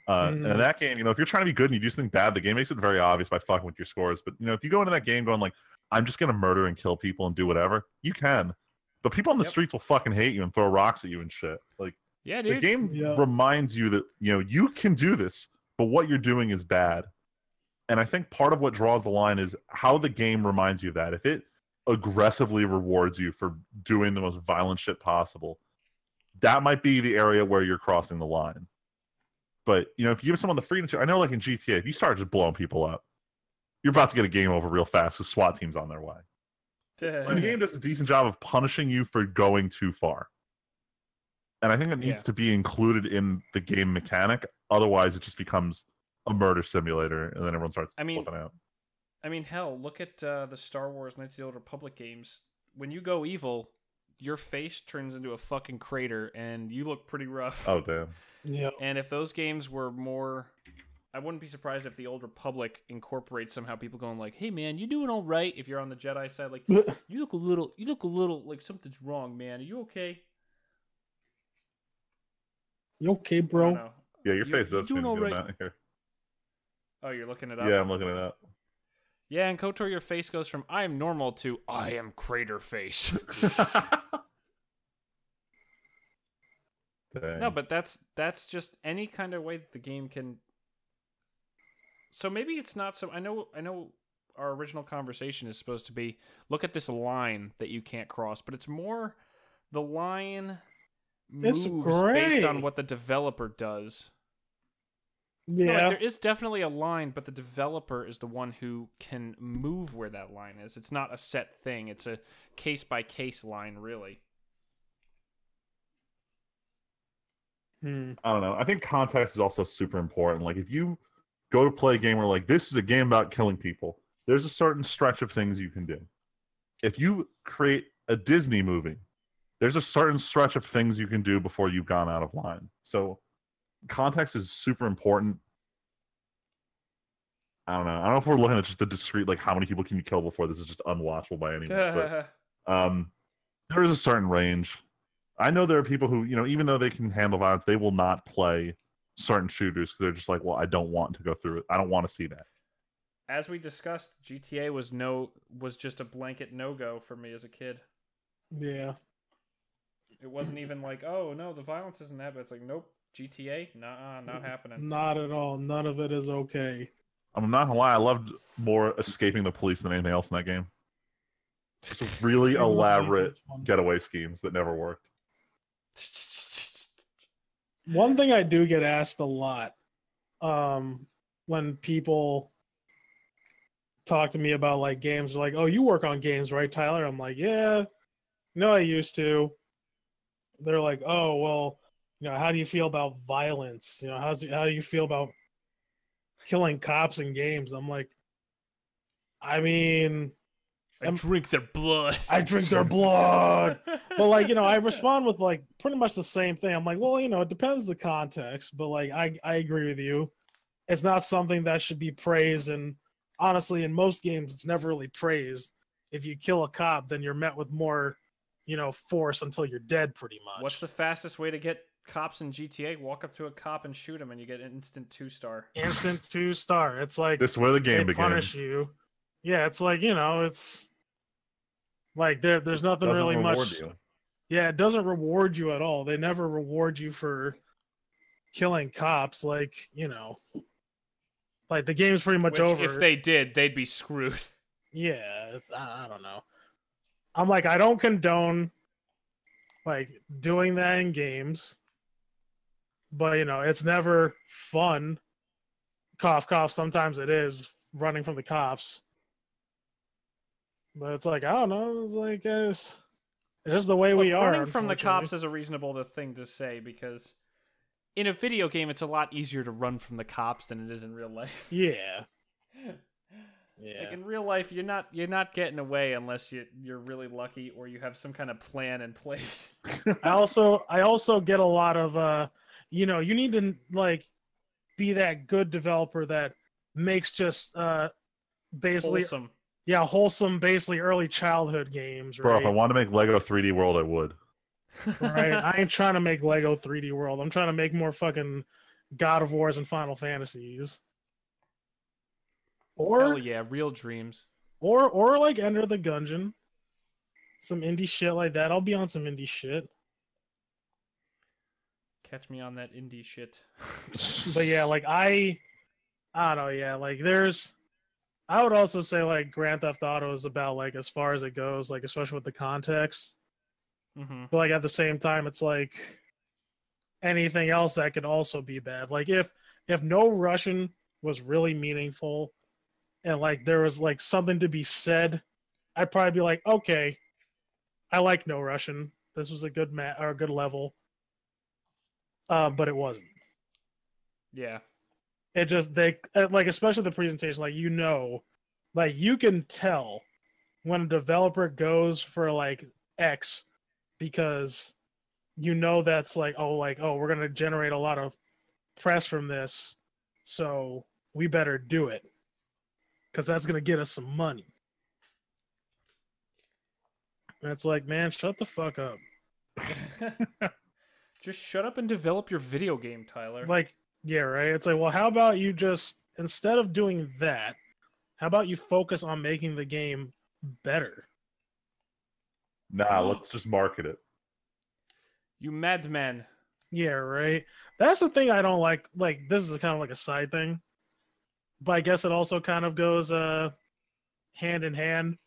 And in that game, if you're trying to be good and you do something bad, the game makes it very obvious by fucking with your scores. But, if you go into that game going like, I'm just going to murder and kill people and do whatever, you can. But people on the streets will fucking hate you and throw rocks at you and shit. Like, yeah, dude. The game reminds you that, you know, you can do this, but what you're doing is bad. And I think part of what draws the line is how the game reminds you of that. If it aggressively rewards you for doing the most violent shit possible, that might be the area where you're crossing the line. But, you know, if you give someone the freedom to, I know like in GTA, if you start just blowing people up, you're about to get a game over real fast because SWAT team's on their way. The game does a decent job of punishing you for going too far. And I think it needs to be included in the game mechanic. Otherwise, it just becomes a murder simulator, and then everyone starts looking out. I mean, hell, look at the Star Wars Knights of the Old Republic games. When you go evil, your face turns into a fucking crater, and you look pretty rough. Oh, damn. Yeah. And if those games were more... I wouldn't be surprised if the Old Republic incorporates somehow people going like, "Hey man, you doing all right?" If you're on the Jedi side, like, you look a little like something's wrong, man. Are you okay? You okay, bro? Yeah, your face does doing seem all good right. here. Oh, you're looking it up? Yeah, I'm looking it up. Yeah, and KOTOR, your face goes from "I am normal" to "I am crater face." No, but that's just any kind of way that the game can. So maybe it's not so. I know. Our original conversation is supposed to be look at this line that you can't cross, but it's more the line moves based on what the developer does. Yeah, no, like, there is definitely a line, but the developer is the one who can move where that line is. It's not a set thing. It's a case by case line, really. I don't know. I think context is also super important. Like, if you go to play a game where, like, this is a game about killing people, there's a certain stretch of things you can do. If you create a Disney movie, there's a certain stretch of things you can do before you've gone out of line. So context is super important. I don't know if we're looking at just the discrete, like, how many people can you kill before this is just unwatchable by anyone. But there is a certain range. I know there are people who, you know, even though they can handle violence, they will not play certain shooters because they're just like, well, I don't want to go through it. I don't want to see that. As we discussed, GTA was just a blanket no-go for me as a kid. Yeah. It wasn't even like, oh, no, the violence isn't that bad. It's like, nope, GTA? Nah, not happening. Not at all. None of it is okay. I'm not gonna lie, I loved more escaping the police than anything else in that game. Just really elaborate getaway schemes that never worked. One thing I do get asked a lot when people talk to me about like games, like, "Oh, you work on games, right, Tyler?" I'm like, "Yeah, no, I used to." They're like, "Oh, well, you know, how do you feel about violence? You know, how do you feel about killing cops in games?" I'm like, I mean, I drink their blood. I drink their blood. But, like, you know, I respond with, like, pretty much the same thing. I'm like, well, you know, it depends the context. But, like, I agree with you. It's not something that should be praised. And honestly, in most games, it's never really praised. If you kill a cop, then you're met with more, you know, force until you're dead, pretty much. What's the fastest way to get cops in GTA? Walk up to a cop and shoot him, and you get an instant 2-star. Instant 2-star. It's like... This is where the game begins. Punish you. Yeah, it's like, you know, it's... Like, there's nothing really much... You. Yeah, it doesn't reward you at all. They never reward you for killing cops. Like, you know... Like, the game's pretty much over. If they did, they'd be screwed. Yeah, I don't know. I'm like, I don't condone, like, doing that in games. But, you know, it's never fun. Cough, cough, sometimes it is, running from the cops. But it's like, I don't know, it's like, it's just the way we are. Running from the cops is a reasonable thing to say, because in a video game, it's a lot easier to run from the cops than it is in real life. Yeah. Yeah. Like, in real life, you're not getting away unless you're really lucky or you have some kind of plan in place. I also get a lot of you know, you need to, like, be that good developer that makes just basically wholesome. Yeah, wholesome, basically early childhood games, right? Bro, if I wanted to make Lego 3D World, I would. Right? I ain't trying to make Lego 3D World. I'm trying to make more fucking God of Wars and Final Fantasies. Or hell yeah, real dreams. Or like Enter the Gungeon. some indie shit like that. I'll be on some indie shit. Catch me on that indie shit. But yeah, like I don't know. Yeah, like I would also say like Grand Theft Auto is about like as far as it goes, like especially with the context. Mm-hmm. But like at the same time, it's like anything else that could also be bad. Like if No Russian was really meaningful and like there was like something to be said, I'd probably be like, okay, I like No Russian. This was a good or a good level. But it wasn't. Yeah. It just they like especially the presentation, like like you can tell when a developer goes for like X because that's like oh we're gonna generate a lot of press from this, so we better do it because that's gonna get us some money. And it's like, man, shut the fuck up. Just shut up and develop your video game, Tyler. Like, yeah, right? It's like, well, how about you just, instead of doing that, how about you focus on making the game better? Nah, let's just market it. You madman. Yeah, right? That's the thing I don't like. Like, this is kind of like a side thing. But I guess it also kind of goes hand in hand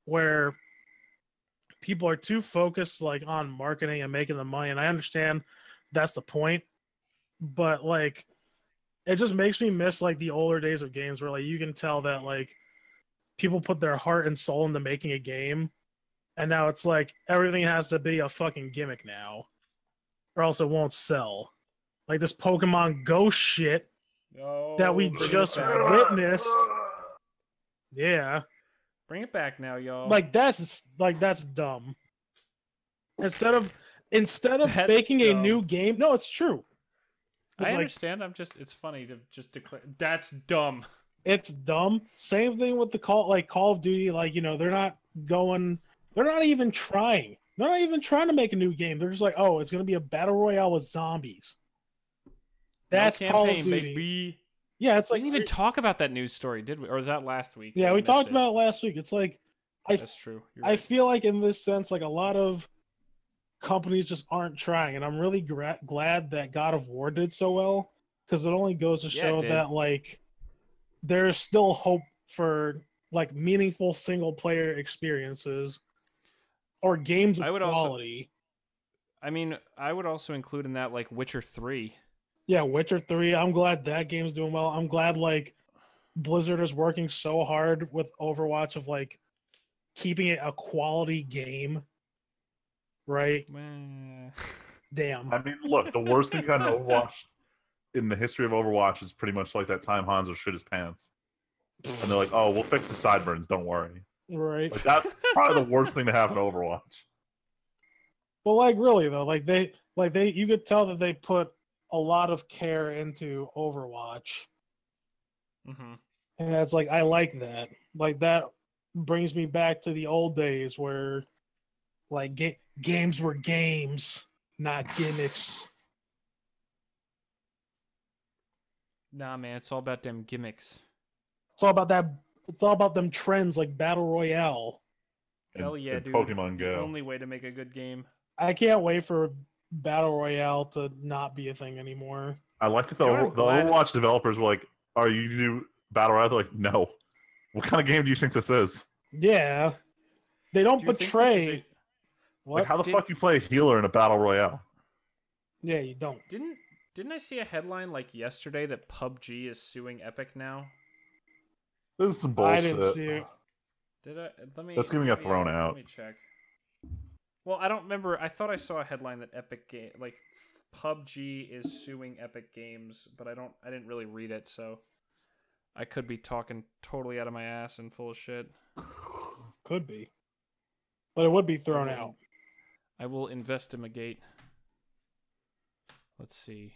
where people are too focused like on marketing and making the money, and I understand that's the point, but like it just makes me miss like the older days of games where like you can tell that like people put their heart and soul into making a game, and now it's like everything has to be a fucking gimmick now or else it won't sell. Like this Pokemon Go shit that we just witnessed. Yeah. Bring it back now, y'all. Like that's dumb. Instead of making a new game, no, it's true. I understand. It's funny to just declare that's dumb. It's dumb. Same thing with the Call of Duty. Like they're not even trying. They're not even trying to make a new game. They're just like, oh, it's gonna be a battle royale with zombies. That's Call of Duty. Baby. Yeah, it's like we didn't even talk about that news story, did we? Or was that last week? Yeah, we talked about it last week. It's like that's true. I feel like in this sense, like a lot of companies just aren't trying, and I'm really glad that God of War did so well because it only goes to show that like there's still hope for like meaningful single player experiences or games of quality. I would also include in that like Witcher 3. Yeah, Witcher 3. I'm glad that game's doing well. I'm glad like Blizzard is working so hard with Overwatch of like keeping it a quality game. Right? Damn. I mean, look, the worst thing on Overwatch in the history of Overwatch is pretty much like that time Hanzo shit his pants. And they're like, oh, we'll fix the sideburns, don't worry. Right. Like, that's probably the worst thing to happen to Overwatch. Well, like really though, you could tell that they put a lot of care into Overwatch. Mm-hmm. And it's like I like that. Like that brings me back to the old days where like games were games, not gimmicks. Nah, man, it's all about them gimmicks. It's all about that. It's all about them trends like Battle Royale. Hell yeah, dude. Pokemon Go. The only way to make a good game. I can't wait for Battle Royale to not be a thing anymore. I like that the Overwatch developers were like, are you do Battle Royale? They're like, no. What kind of game do you think this is? Yeah. They don't betray. Like, how the fuck do you play a healer in a Battle Royale? Yeah, you don't. Didn't I see a headline like yesterday that PUBG is suing Epic now? This is some bullshit. I didn't see it. Did I? That's gonna get thrown out. Let me check. Well, I don't remember. I thought I saw a headline that PUBG is suing Epic Games, but I didn't really read it, so I could be talking totally out of my ass and full of shit. Could be. But it would be thrown out. I will investigate. Let's see.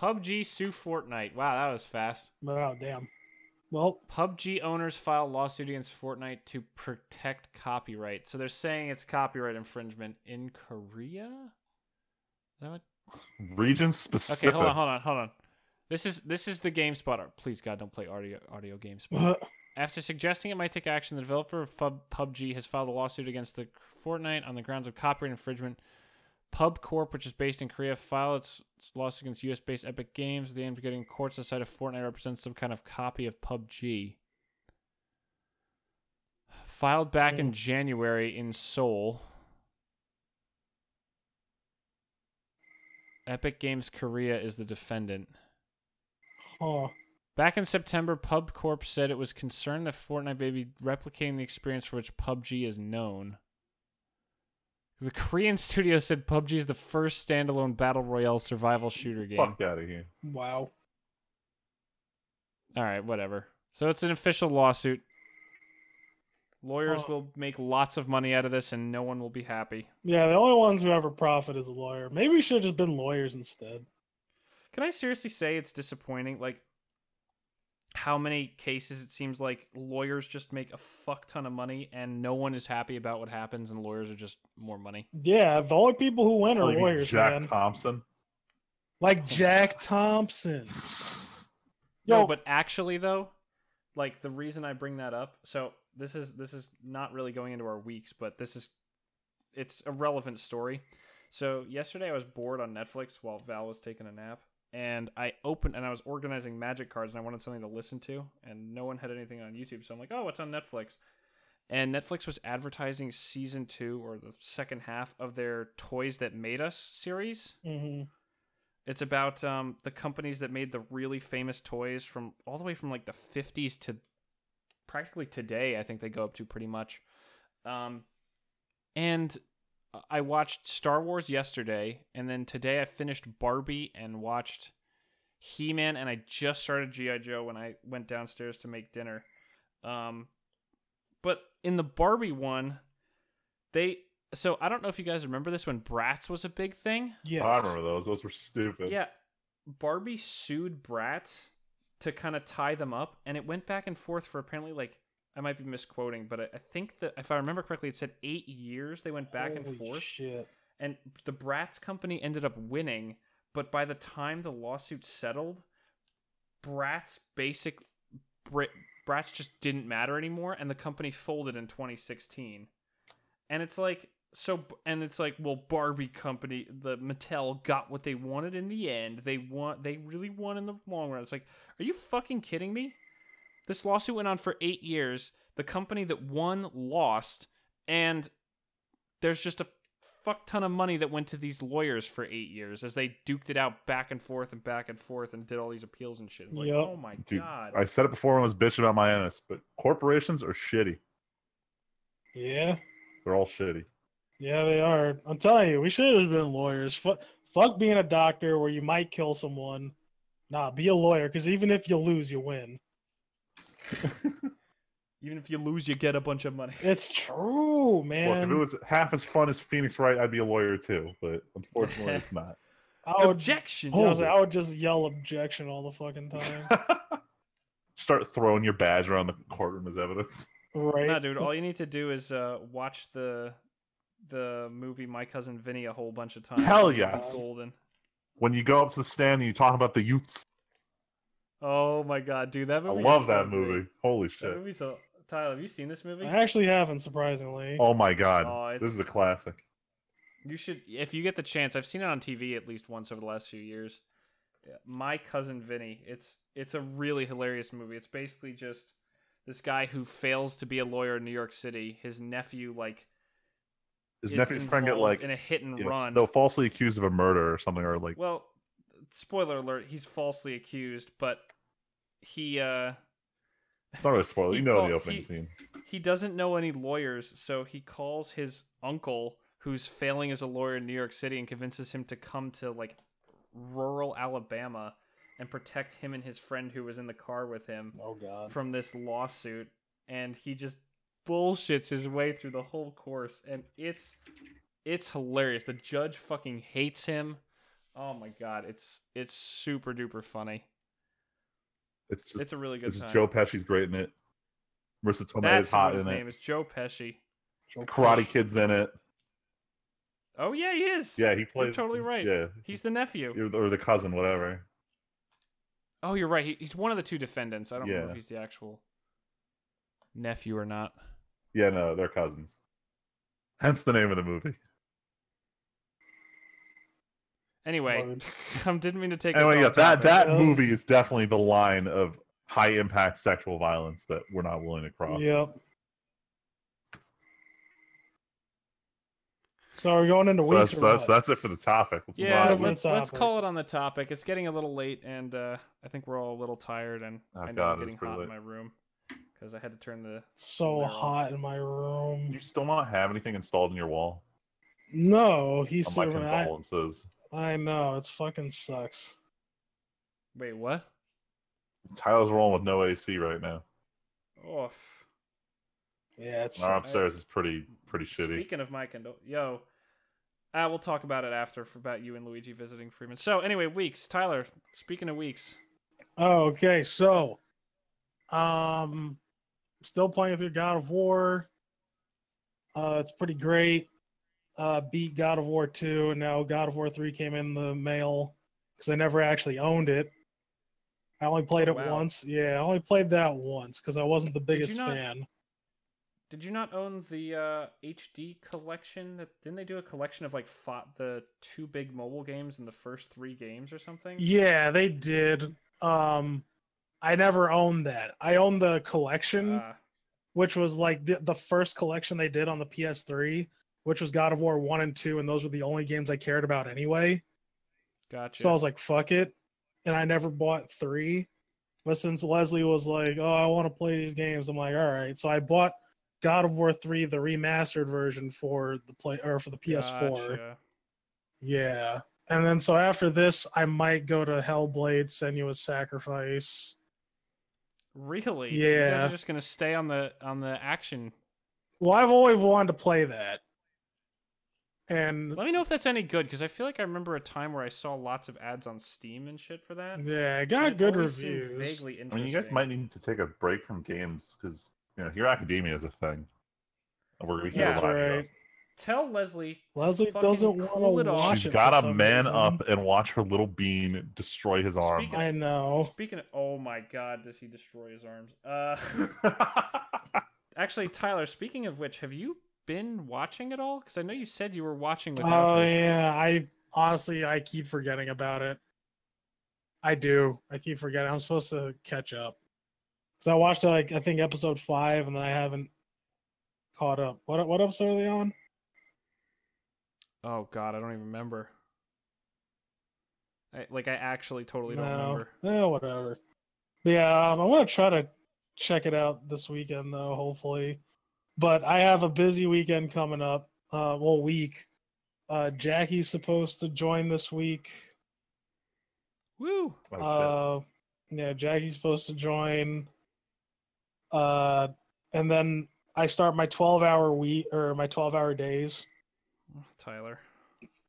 PUBG sue Fortnite. Wow, that was fast. Oh, damn. Well, PUBG owners file lawsuit against Fortnite to protect copyright. So they're saying it's copyright infringement in Korea? Is that what? Region specific. Okay, hold on. This is the GameSpot. Please, God, don't play audio GameSpot. After suggesting it might take action, the developer of PUBG has filed a lawsuit against the Fortnite on the grounds of copyright infringement. Pub Corp, which is based in Korea, filed its lawsuit against U.S.-based Epic Games with the aim of getting courts to decide if Fortnite represents some kind of copy of PUBG. Filed back in January in Seoul. Epic Games Korea is the defendant. Huh. Back in September, Pub Corp said it was concerned that Fortnite may be replicating the experience for which PUBG is known. The Korean studio said PUBG is the first standalone battle royale survival shooter game. Fuck out of here. Wow. All right, whatever. So it's an official lawsuit. Lawyers will make lots of money out of this, and no one will be happy. Yeah, the only ones who ever profit is a lawyer. Maybe we should have just been lawyers instead. Can I seriously say it's disappointing? Like, how many cases it seems like lawyers just make a fuck ton of money and no one is happy about what happens and lawyers are just more money. Yeah, the only people who win are lawyers, Jack Thompson. Like Jack Thompson. No, but actually though, like the reason I bring that up, so this is not really going into our weeks, but it's a relevant story. So yesterday I was bored on Netflix while Val was taking a nap. And I was organizing Magic cards and I wanted something to listen to and no one had anything on YouTube. So I'm like, oh, what's on Netflix? And Netflix was advertising season 2 or the second half of their Toys That Made Us series. Mm-hmm. It's about the companies that made the really famous toys from all the way from like the 50s to practically today. I think they go up to pretty much. And I watched Star Wars yesterday, and then today I finished Barbie and watched He-Man, and I just started G.I. Joe when I went downstairs to make dinner. But in the Barbie one, so I don't know if you guys remember this when Bratz was a big thing. Yeah, I remember those. Those were stupid. Yeah, Barbie sued Bratz to kind of tie them up, and it went back and forth for apparently like, I might be misquoting, but I think that if I remember correctly, it said 8 years they went back and forth. Shit. And the Bratz company ended up winning, but by the time the lawsuit settled, Bratz just didn't matter anymore, and the company folded in 2016. And it's like, well, Barbie company, the Mattel got what they wanted in the end. They really won in the long run. It's like, are you fucking kidding me? This lawsuit went on for 8 years. The company that won lost, and there's just a fuck ton of money that went to these lawyers for 8 years as they duked it out back and forth and did all these appeals and shit. It's like, oh my God. I said it before when I was bitching about my NS, but corporations are shitty. Yeah. They're all shitty. Yeah, they are. I'm telling you, we should have been lawyers. Fuck being a doctor where you might kill someone. Nah, be a lawyer, because even if you lose, you win. Even if you lose, you get a bunch of money. It's true, man. Look, if it was half as fun as Phoenix Wright, I'd be a lawyer too, but unfortunately it's not. Objection! I would just yell objection all the fucking time. Start throwing your badge around the courtroom as evidence. Right. Nah, dude, all you need to do is watch the movie My Cousin Vinny a whole bunch of times. Hell yes. Golden. When you go up to the stand and you talk about the Utes. Oh my God, dude, that movie. I love that movie. Great. Holy shit. That movie Tyler, have you seen this movie? I actually haven't, surprisingly. Oh my God, this is a classic. You should, if you get the chance. I've seen it on TV at least once over the last few years. Yeah, My Cousin Vinny. It's a really hilarious movie. It's basically just this guy who fails to be a lawyer in New York City. His nephew his nephew's trying to get in a hit and run. They'll falsely accused of a murder or something, or like. Well, spoiler alert: he's falsely accused, but he. It's not a spoiler. You know the opening scene. He doesn't know any lawyers, so he calls his uncle, who's failing as a lawyer in New York City, and convinces him to come to like rural Alabama and protect him and his friend who was in the car with him. Oh God. From this lawsuit, and he just bullshits his way through the whole course, and it's hilarious. The judge fucking hates him. Oh my God, it's super duper funny. It's a really good time. Joe Pesci's great in it. Marissa Tomei is hot in it. His name is Joe Pesci. Karate Kid's in it. Oh yeah, he is. Yeah, he plays. You're totally right. Yeah, he's the nephew or the cousin, whatever. Oh, you're right. He's one of the two defendants. I don't know if he's the actual. Nephew or not. Yeah, no, they're cousins. Hence the name of the movie. Anyway, didn't mean to take anyway, us off that movie is definitely the line of high impact sexual violence that we're not willing to cross. Yep. So we're going into weeks. So that's it for the topic. Let's call it on the topic. It's getting a little late, and I think we're all a little tired, and I know I'm getting hot in my room because I had to turn the. So hot in my room. Do you still not have anything installed in your wall? No, he's my condolences. I know, it fucking sucks. Wait, what? Tyler's rolling with no AC right now. Oof. Yeah, it's our upstairs is pretty shitty. Speaking of my we'll talk about it after about you and Luigi visiting Freeman. So anyway, weeks. Tyler, speaking of weeks. Oh, okay, so still playing through God of War. It's pretty great. Beat God of War 2, and now God of War 3 came in the mail because I never actually owned it. I only played it once. Yeah, I only played that once because I wasn't the biggest fan. Did you not own the HD collection? Didn't they do a collection of like the 2 big mobile games in the first 3 games or something? Yeah, they did. I never owned that. I owned the collection, which was like the first collection they did on the PS3. Which was God of War 1 and 2, and those were the only games I cared about anyway. Gotcha. So I was like, fuck it. And I never bought 3. But since Leslie was like, oh, I want to play these games, I'm like, all right. So I bought God of War 3, the remastered version for the PS4. Gotcha. Yeah. And then so after this, I might go to Hellblade, Senua's Sacrifice. Really? Yeah. You guys are just gonna stay on the action. Well, I've always wanted to play that. And let me know if that's any good, because I feel like I remember a time where I saw lots of ads on Steam and shit for that. Yeah, it got good reviews. Vaguely interesting. I mean, you guys might need to take a break from games because Hero Academia is a thing. That's right. Tell Leslie. Leslie doesn't want to watch it. She's got to man up and watch her little bean destroy his arm. I know. Speaking of, oh my god, does he destroy his arms? Actually, Tyler, speaking of which, have you been watching it all? Because I know you said you were watching with. Oh yeah, I keep forgetting about it. I do. I keep forgetting. I'm supposed to catch up. So I watched I think episode 5, and then I haven't caught up. What episode are they on? Oh god, I don't even remember. I actually totally don't remember. Whatever. But yeah, I'm gonna try to check it out this weekend though, hopefully. But I have a busy weekend coming up. Week. Jackie's supposed to join this week. Woo! Yeah, Jackie's supposed to join. And then I start my 12-hour week or my 12-hour days. Tyler.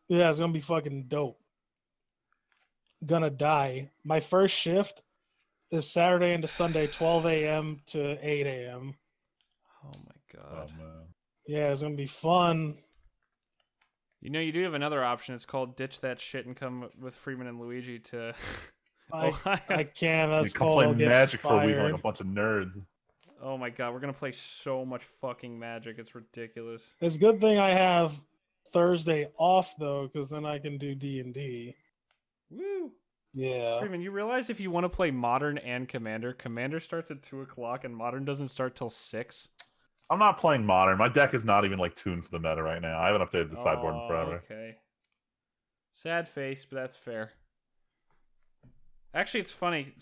Yeah, it's gonna be fucking dope. Gonna die. My first shift is Saturday into Sunday, 12 a.m. to 8 a.m. Oh my god. Oh, man. Yeah, it's gonna be fun. You do have another option. It's called Ditch That Shit and come with Freeman and Luigi to I can. That's you called play Magic for a week like a bunch of nerds. Oh my god, we're gonna play so much fucking Magic. It's ridiculous. It's a good thing I have Thursday off though, because then I can do D&D. Woo! Yeah. Freeman, you realize if you want to play Modern and Commander, Commander starts at 2:00 and Modern doesn't start till 6. I'm not playing Modern. My deck is not even tuned for the meta right now. I haven't updated the sideboard in forever. Okay. Sad face, but that's fair. Actually, it's funny.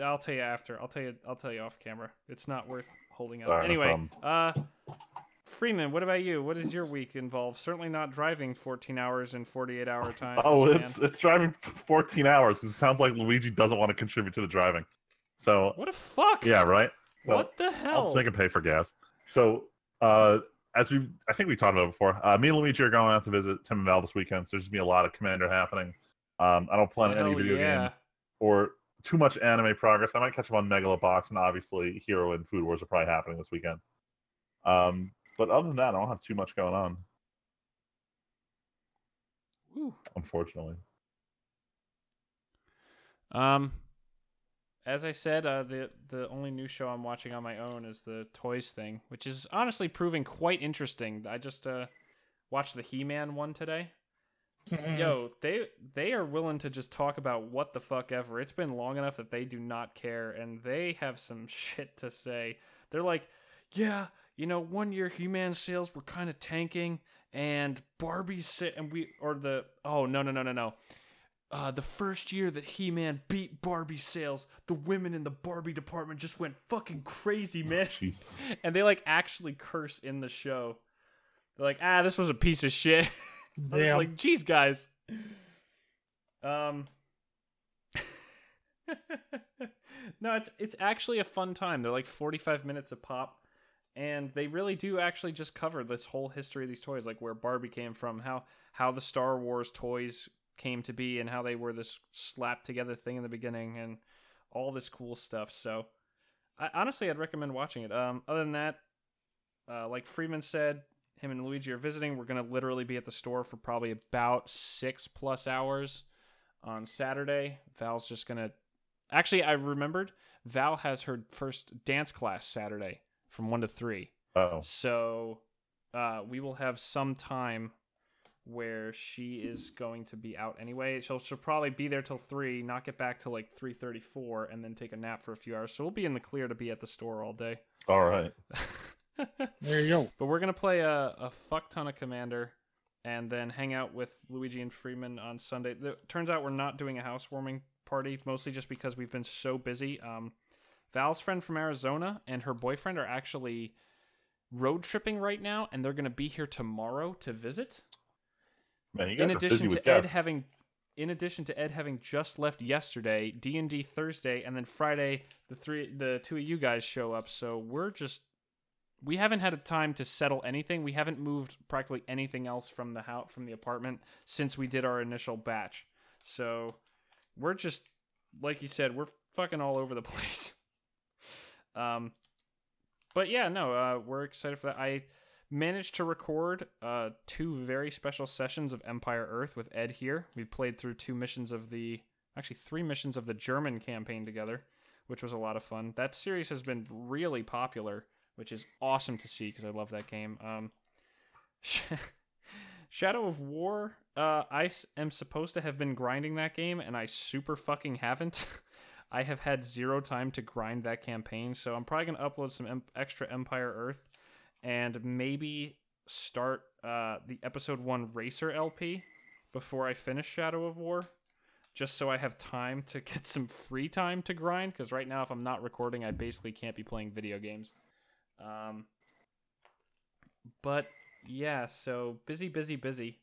I'll tell you after. I'll tell you off camera. It's not worth holding up. Right, anyway, Freeman, what about you? What does your week involve? Certainly not driving 14 hours in 48-hour time. Oh, it's driving 14 hours. It sounds like Luigi doesn't want to contribute to the driving. So what the fuck? Yeah, right. So what the hell? I'll just make him pay for gas. So I think we talked about it before. Me and Luigi are going out to visit Tim and Val this weekend. So there's gonna be a lot of Commander happening. I don't plan any video game or too much anime progress. I might catch up on Megalobox, and obviously Hero and Food Wars are probably happening this weekend. But other than that, I don't have too much going on. Woo. Unfortunately. as I said, the only new show I'm watching on my own is the Toys thing, which is honestly proving quite interesting. I just watched the He-Man one today. Yo, they are willing to just talk about what the fuck ever. It's been long enough that they do not care, and they have some shit to say. They're like, yeah, 1 year He-Man sales were kind of tanking, and Barbie's no. The first year that He-Man beat Barbie sales, the women in the Barbie department just went fucking crazy, man. Jesus. And they actually curse in the show. They're like, this was a piece of shit. I was like, geez, guys. No, it's actually a fun time. They're like 45 minutes a pop. And they really do actually just cover this whole history of these toys, like where Barbie came from, how the Star Wars toys came to be, and how they were this slapped together thing in the beginning, and all this cool stuff. So I'd recommend watching it. Other than that, like Freeman said, him and Luigi are visiting. We're going to literally be at the store for probably about 6+ hours on Saturday. Val's just going to... Actually, I remembered, Val has her first dance class Saturday from 1 to 3. Oh. So we will have some time where she is going to be out anyway. She'll probably be there till 3, not get back till like 3:34, and then take a nap for a few hours. So we'll be in the clear to be at the store all day. All right. There you go. But we're going to play a fuck ton of Commander and then hang out with Luigi and Freeman on Sunday. Turns out we're not doing a housewarming party, mostly just because we've been so busy. Val's friend from Arizona and her boyfriend are actually road tripping right now, and they're going to be here tomorrow to visit. Man, you guys are busy with guests. In addition to Ed having just left yesterday, D&D Thursday, and then Friday, the two of you guys show up. So we haven't had a time to settle anything. We haven't moved practically anything else from the apartment since we did our initial batch. So we're just, like you said, we're fucking all over the place. But yeah, no, we're excited for that. I managed to record 2 very special sessions of Empire Earth with Ed here. We played through 3 missions of the German campaign together, which was a lot of fun. That series has been really popular, which is awesome to see because I love that game. Shadow of War, I am supposed to have been grinding that game, and I super fucking haven't. I have had 0 time to grind that campaign, so I'm probably going to upload some extra Empire Earth and maybe start the Episode 1 Racer LP before I finish Shadow of War, just so I have time to get some free time to grind, because right now if I'm not recording, I basically can't be playing video games. But yeah, so busy.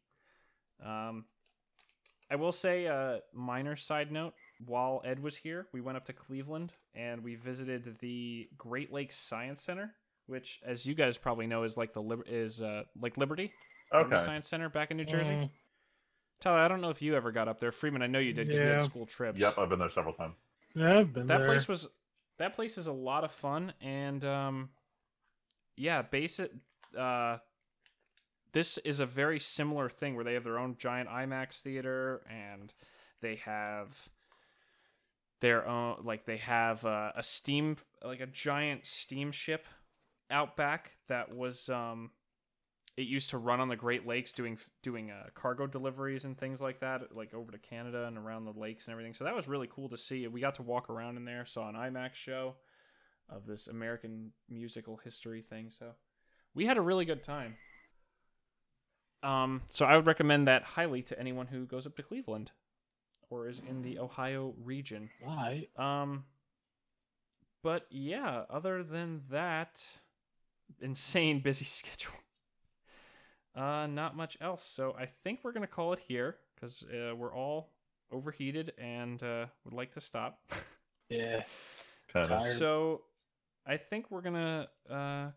I will say, minor side note, while Ed was here, we went up to Cleveland and we visited the Great Lakes Science Center, which, as you guys probably know, is like like Liberty, Science Center back in New Jersey. Tyler, I don't know if you ever got up there. Freeman, I know you did because we had school trips. Yep, I've been there several times. Yeah, I've been there. That place is a lot of fun, and this is a very similar thing where they have their own giant IMAX theater, and they have their own, like, they have a giant steamship out back that was it used to run on the Great Lakes doing cargo deliveries and things like that, like over to Canada and around the lakes and everything. So that was really cool to see. We got to walk around in there, saw an IMAX show of this American musical history thing. So we had a really good time. So I would recommend that highly to anyone who goes up to Cleveland or is in the Ohio region. Why? But yeah, other than that, insane busy schedule. Not much else. So I think we're going to call it here because we're all overheated and would like to stop. Yeah. Tired. So I think we're going to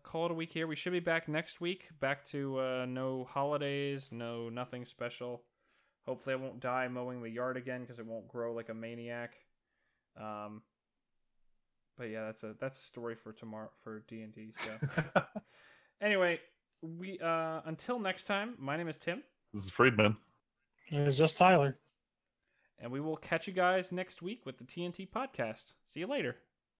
call it a week here. We should be back next week. Back to no holidays, nothing special. Hopefully I won't die mowing the yard again because it won't grow like a maniac. But yeah, that's a story for tomorrow for D&D. So anyway, we until next time, my name is Tim. This is Friedman. It was just Tyler. And we will catch you guys next week with the TNT podcast. See you later.